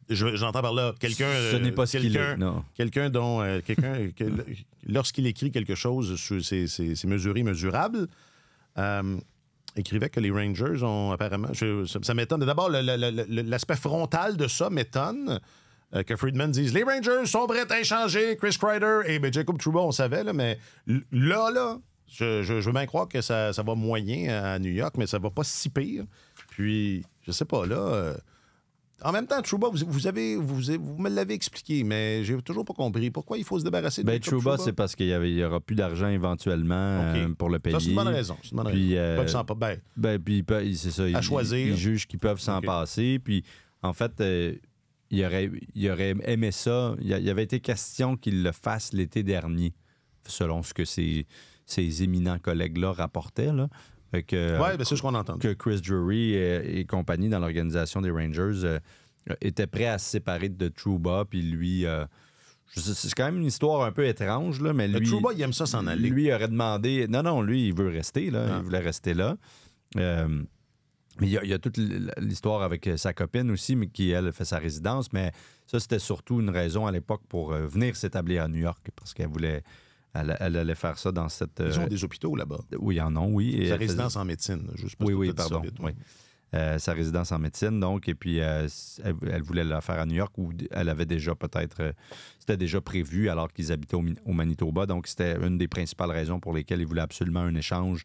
J'entends par là quelqu'un... Ce n'est pas ce qu'il est, non. Quelqu'un dont... lorsqu'il écrit quelque chose, c'est mesuré, mesurable. Écrivait que les Rangers ont apparemment... ça m'étonne. D'abord, l'aspect frontal de ça m'étonne. Que Friedman dise « Les Rangers sont prêts à échanger Chris Kreider et Jacob Trouba, on savait, là, mais là, je veux bien croire que ça va moyen à New York, mais ça va pas si pire. Puis, je sais pas, là... en même temps, Trouba, vous me l'avez expliqué, mais j'ai toujours pas compris. Pourquoi il faut se débarrasser de Trouba, c'est parce qu'il y aura plus d'argent éventuellement pour le payer. Ça, c'est une bonne raison. Puis, c'est ça. À choisir. Ils jugent qu'ils peuvent s'en passer. Puis, en fait... Il aurait aimé ça. Il avait été question qu'il le fasse l'été dernier, selon ce que ses éminents collègues-là rapportaient. Là. Oui, c'est ce qu'on entend. Que Chris Drury et compagnie dans l'organisation des Rangers étaient prêts à se séparer de Trouba, puis lui... c'est quand même une histoire un peu étrange, là, mais lui... Trouba, il aime ça s'en aller. Lui aurait demandé... Non, lui, il veut rester, là. Il voulait rester là. Mais il y a toute l'histoire avec sa copine aussi, mais qui, elle, fait sa résidence. Mais ça, c'était surtout une raison à l'époque pour venir s'établir à New York, parce qu'elle voulait... Elle allait faire ça dans cette... Ils ont des hôpitaux là-bas. Oui, ils en ont, oui. Sa résidence en médecine. Juste oui, pardon. Oui. Sa résidence en médecine, donc. Et puis, elle voulait la faire à New York, où elle avait déjà peut-être... c'était déjà prévu alors qu'ils habitaient au Manitoba. Donc, c'était une des principales raisons pour lesquelles ils voulaient absolument un échange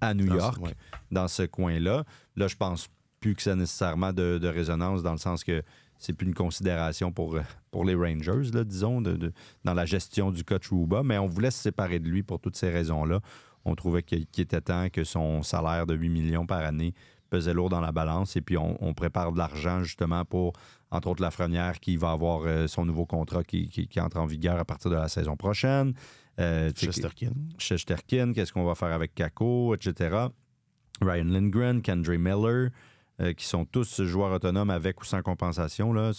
à New York, dans ce coin-là. Là, je pense plus que ça a nécessairement de résonance, dans le sens que c'est plus une considération pour les Rangers, là, disons, dans la gestion du cas Trouba, mais on voulait se séparer de lui pour toutes ces raisons-là. On trouvait qu'il était temps que son salaire de 8 millions par année pesait lourd dans la balance, et puis on prépare de l'argent justement pour, entre autres, Lafrenière qui va avoir son nouveau contrat qui entre en vigueur à partir de la saison prochaine. Shesterkin, qu'est-ce qu'on va faire avec Kakko, etc. Ryan Lindgren, Kendre Miller, qui sont tous joueurs autonomes avec ou sans compensation, là,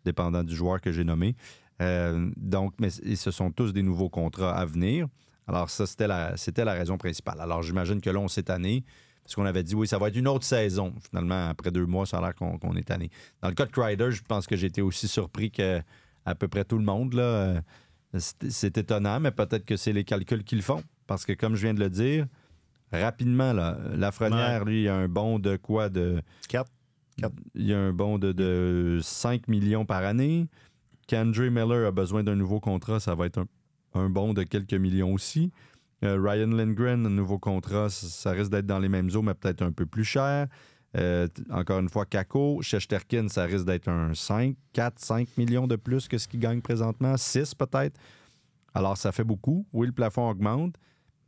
dépendant du joueur que j'ai nommé. Mais ce sont tous des nouveaux contrats à venir. Alors ça, c'était la raison principale. Alors j'imagine que là, on s'est tanné, parce qu'on avait dit, oui, ça va être une autre saison. Finalement, après 2 mois, ça a l'air qu'on est tanné. Dans le cas de Kreider, je pense que j'ai été aussi surpris qu'à peu près tout le monde, là. C'est étonnant, mais peut-être que c'est les calculs qu'ils font. Parce que, comme je viens de le dire, rapidement, là, Lafrenière, lui, il a un bon de quoi? De 4. Il a un bon de 5 millions par année. Kendre Miller a besoin d'un nouveau contrat. Ça va être un bon de quelques millions aussi. Ryan Lindgren, un nouveau contrat, ça risque d'être dans les mêmes eaux, mais peut-être un peu plus cher. Encore une fois, Kakko. Shesterkin, ça risque d'être un 4-5 millions de plus que ce qu'il gagne présentement. 6 peut-être. Alors, ça fait beaucoup. Oui, le plafond augmente,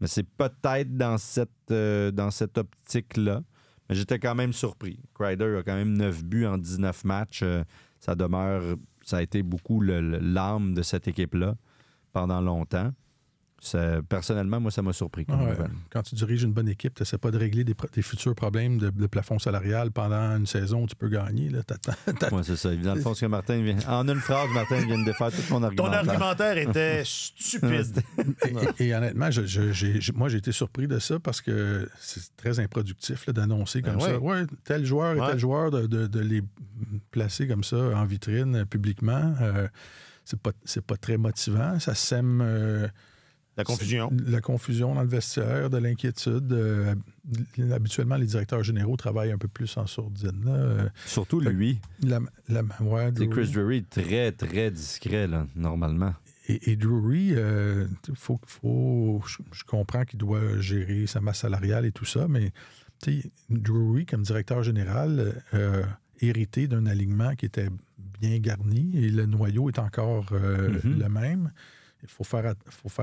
mais c'est peut-être dans cette optique-là. Mais j'étais quand même surpris. Kreider a quand même 9 buts en 19 matchs. Ça a été beaucoup l'âme de cette équipe-là pendant longtemps. Personnellement, moi, ça m'a surpris. Quand tu diriges une bonne équipe, tu n'essaies pas de régler des futurs problèmes de plafond salarial pendant une saison où tu peux gagner. Oui, c'est ça. Dans le fond, ce que Martin vient... En une phrase, Martin vient de défaire tout mon argumentaire. Ton argumentaire était stupide. et honnêtement, moi, j'ai été surpris de ça parce que c'est très improductif là, d'annoncer comme ça. Ouais, tel joueur et tel joueur, de les placer comme ça en vitrine publiquement. C'est pas très motivant. Ça sème... La confusion. La confusion dans le vestiaire, de l'inquiétude. Habituellement, les directeurs généraux travaillent un peu plus en sourdine. Là. Surtout lui. C'est Chris Drury, très, très discret, là, normalement. Et Drury, je comprends qu'il doit gérer sa masse salariale et tout ça, mais Drury, comme directeur général, hérité d'un alignement qui était bien garni et le noyau est encore le même. Il faut faire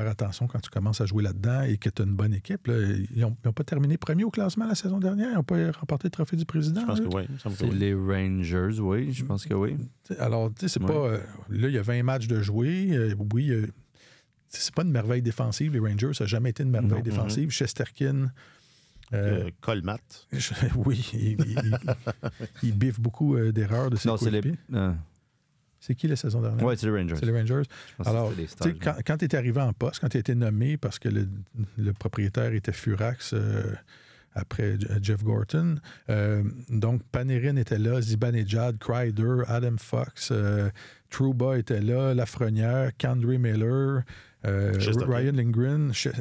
attention quand tu commences à jouer là-dedans et que tu as une bonne équipe. Là. Ils n'ont pas terminé premier au classement la saison dernière. Ils n'ont pas remporté le trophée du président. Je pense que oui. C'est les Rangers, oui. Je pense que oui. Alors, tu sais, c'est pas... là, il y a 20 matchs de jouer. C'est pas une merveille défensive. Les Rangers, ça n'a jamais été une merveille défensive. Shesterkin... Colmat. Oui. Il biffe beaucoup d'erreurs de ses coéquipiers. C'est qui la saison dernière? Oui, c'est les Rangers. C'est les Rangers. Alors, quand tu es arrivé en poste, quand tu as été nommé parce que le propriétaire était Furax après Jeff Gorton, donc Panarin était là, Zibanejad, Kreider, Adam Fox, Trouba était là, Lafrenière, Kendre Miller, Ryan Lindgren. Tout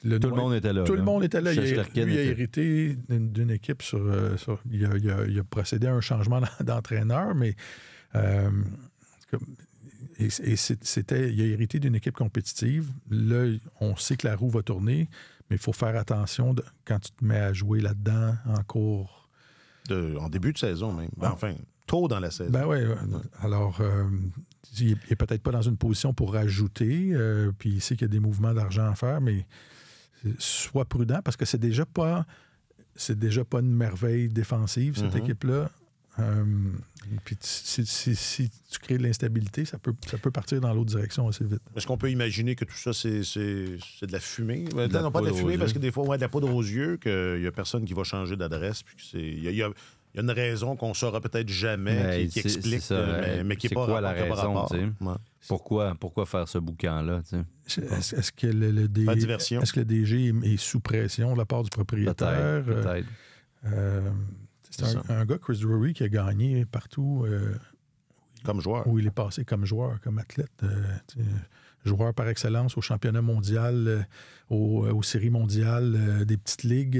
le monde était là. Tout le monde était là. Il a hérité d'une équipe il a procédé à un changement d'entraîneur, mais il a hérité d'une équipe compétitive. Là, on sait que la roue va tourner, mais il faut faire attention quand tu te mets à jouer là-dedans en cours. En début de saison même. Enfin, tôt dans la saison. Ben oui. Alors, il n'est peut-être pas dans une position pour rajouter, puis il sait qu'il y a des mouvements d'argent à faire, mais sois prudent parce que c'est déjà pas une merveille défensive, cette équipe-là. Puis si tu crées de l'instabilité, ça peut partir dans l'autre direction assez vite. Est-ce qu'on peut imaginer que tout ça, c'est de la fumée? Non, pas de la fumée, parce que des fois, de la poudre aux yeux, qu'il n'y a personne qui va changer d'adresse. Il y a une raison qu'on ne saura peut-être jamais qui explique, ça, mais qui n'est pas quoi la raison? Pourquoi faire ce boucan-là? Est-ce que le DG est sous pression de la part du propriétaire? Peut-être. C'est un gars, Chris Drury, qui a gagné partout. Comme joueur. Où il est passé comme joueur, comme athlète. Joueur par excellence au championnat mondial, aux séries mondiales, des petites ligues.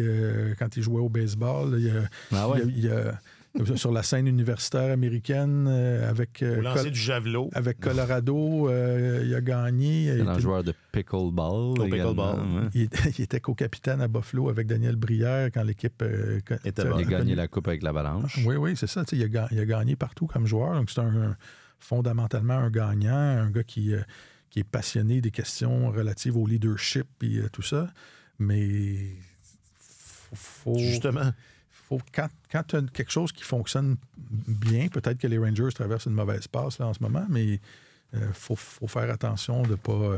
Quand il jouait au baseball, il Sur la scène universitaire américaine, avec... Au lancer du javelot. Avec Colorado, il a gagné. C'est un joueur de pickleball. Pickleball. Il était co-capitaine à Buffalo avec Daniel Brière quand l'équipe... Il a gagné la coupe avec l'Avalanche. Oui, c'est ça. Il a gagné partout comme joueur. Donc, c'est fondamentalement un gagnant, un gars qui est passionné des questions relatives au leadership et tout ça. Mais Justement. Quand tu as quelque chose qui fonctionne bien, peut-être que les Rangers traversent une mauvaise passe là, en ce moment, mais faut faire attention de ne pas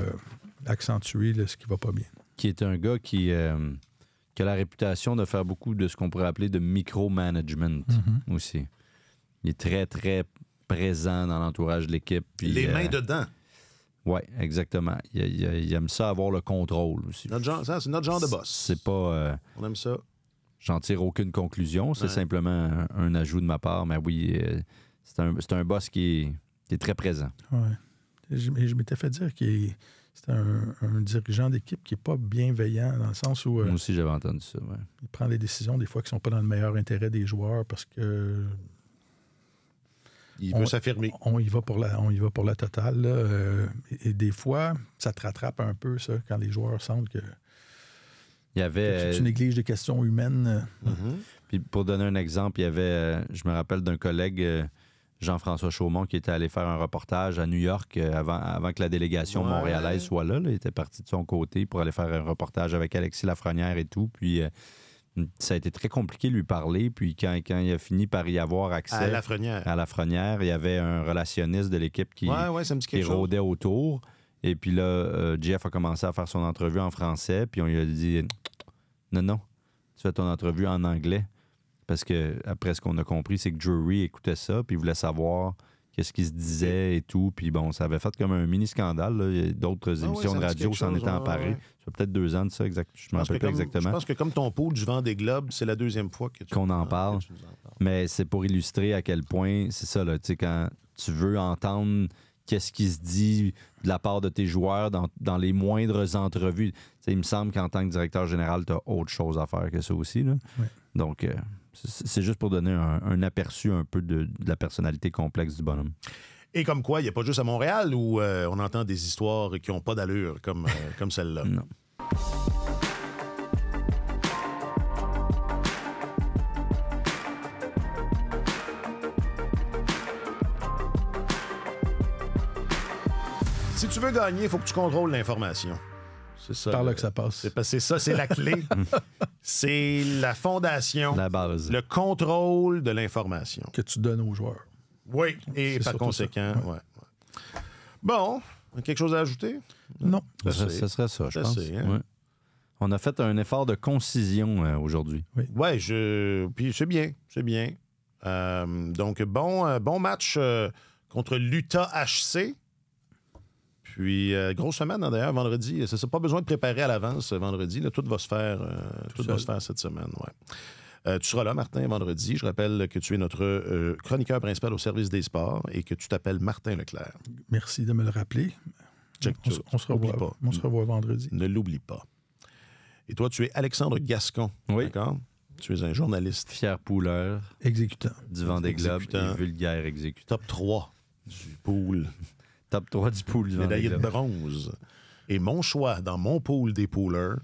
accentuer ce qui ne va pas bien. Qui est un gars qui a la réputation de faire beaucoup de ce qu'on pourrait appeler de micromanagement aussi. Il est très, très présent dans l'entourage de l'équipe. Puis, les mains dedans. Oui, exactement. Il aime ça avoir le contrôle aussi. C'est notre genre de boss. C'est pas... on aime ça. J'en tire aucune conclusion. C'est simplement un ajout de ma part. Mais oui, c'est un boss qui est très présent. Oui. Je m'étais fait dire que c'est un dirigeant d'équipe qui n'est pas bienveillant dans le sens où... Moi aussi, j'avais entendu ça. Ouais. Il prend des décisions des fois qui ne sont pas dans le meilleur intérêt des joueurs parce que... Il veut s'affirmer. On y va pour la totale. Là. Et des fois, ça te rattrape un peu, ça, quand les joueurs sentent que... Il y avait... Tu négliges des questions humaines. Puis pour donner un exemple, il y avait, je me rappelle d'un collègue, Jean-François Chaumont, qui était allé faire un reportage à New York avant que la délégation montréalaise soit là. Il était parti de son côté pour aller faire un reportage avec Alexis Lafrenière et tout. Puis ça a été très compliqué de lui parler. Puis quand il a fini par y avoir accès à Lafrenière, il y avait un relationniste de l'équipe qui rôdait autour. Et puis là, Jeff a commencé à faire son entrevue en français, puis on lui a dit « Non, tu fais ton entrevue en anglais. » Parce que après, ce qu'on a compris, c'est que Drury écoutait ça, puis il voulait savoir qu'est-ce qui se disait et tout. Puis bon, ça avait fait comme un mini-scandale. Là. Il y a d'autres émissions de radio s'en étaient emparées. Ça fait peut-être 2 ans de ça, je ne me rappelle pas exactement. Je pense que comme ton pool du Vendée Globe, c'est la 2e fois qu'on en parle. Mais c'est pour illustrer à quel point, c'est ça, là, tu sais, quand tu veux entendre... Qu'est-ce qui se dit de la part de tes joueurs dans les moindres entrevues. T'sais, il me semble qu'en tant que directeur général, tu as autre chose à faire que ça aussi. Là. Oui. Donc, c'est juste pour donner un aperçu un peu de la personnalité complexe du bonhomme. Et comme quoi, il n'y a pas juste à Montréal où on entend des histoires qui n'ont pas d'allure comme celle-là. Non. Si tu veux gagner, il faut que tu contrôles l'information. C'est ça. Par là que ça passe. C'est ça, c'est la clé. C'est la fondation. La base. Le contrôle de l'information. Que tu donnes aux joueurs. Oui, et par conséquent, ouais. Bon, quelque chose à ajouter? Non. Ce serait ça, je pense. Ouais. On a fait un effort de concision aujourd'hui. Oui, puis c'est bien, c'est bien. Donc, bon match contre l'Utah HC. Puis, grosse semaine, d'ailleurs, vendredi. C'est ça, pas besoin de préparer à l'avance vendredi. Là, tout va se faire cette semaine. Ouais. Tu seras là, Martin, vendredi. Je rappelle que tu es notre chroniqueur principal au service des sports et que tu t'appelles Martin Leclerc. Merci de me le rappeler. On se revoit vendredi. Ne l'oublie pas. Et toi, tu es Alexandre Gascon. Oui. D'accord? Tu es un journaliste. Fier pooleur. Exécutant. Du Vendée Globe et vulgaire exécutant. Top 3 du pool. Top 3 du pool du Vendée Globe. Médaillé de bronze. Et mon choix dans mon pool des poolers,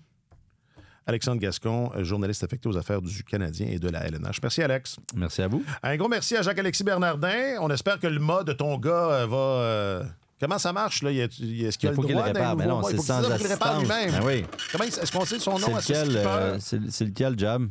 Alexandre Gascon, journaliste affecté aux affaires du Canadien et de la LNH. Merci, Alex. Merci à vous. Un gros merci à Jacques-Alexis Bernardin. On espère que le mât de ton gars va... Comment ça marche, là? Est-ce qu'il a le droit d'un nouveau mât? C'est sans assistance. Il répare lui-même. Ben oui. Est-ce qu'on sait son nom à ce c'est lequel, Jab?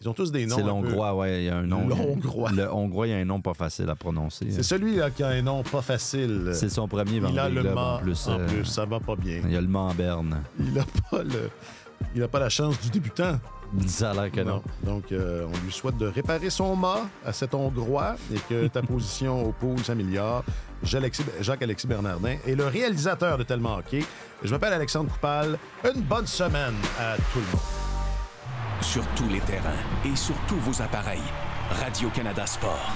Ils ont tous des noms. C'est l'Hongrois, oui. Il y a un nom. L'Hongrois. Le Hongrois, il y a un nom pas facile à prononcer. C'est celui-là qui a un nom pas facile. C'est son premier Vendée Globe. Il a le mât en plus, ça va pas bien. Il y a le mât en berne. Il n'a pas la chance du débutant. Ça a l'air que non. Donc, on lui souhaite de réparer son mât à cet Hongrois et que ta position au pool s'améliore. Jacques-Alexis Bernardin est le réalisateur de Tellement Hockey. Je m'appelle Alexandre Coupal. Une bonne semaine à tout le monde. Sur tous les terrains et sur tous vos appareils, Radio-Canada Sport.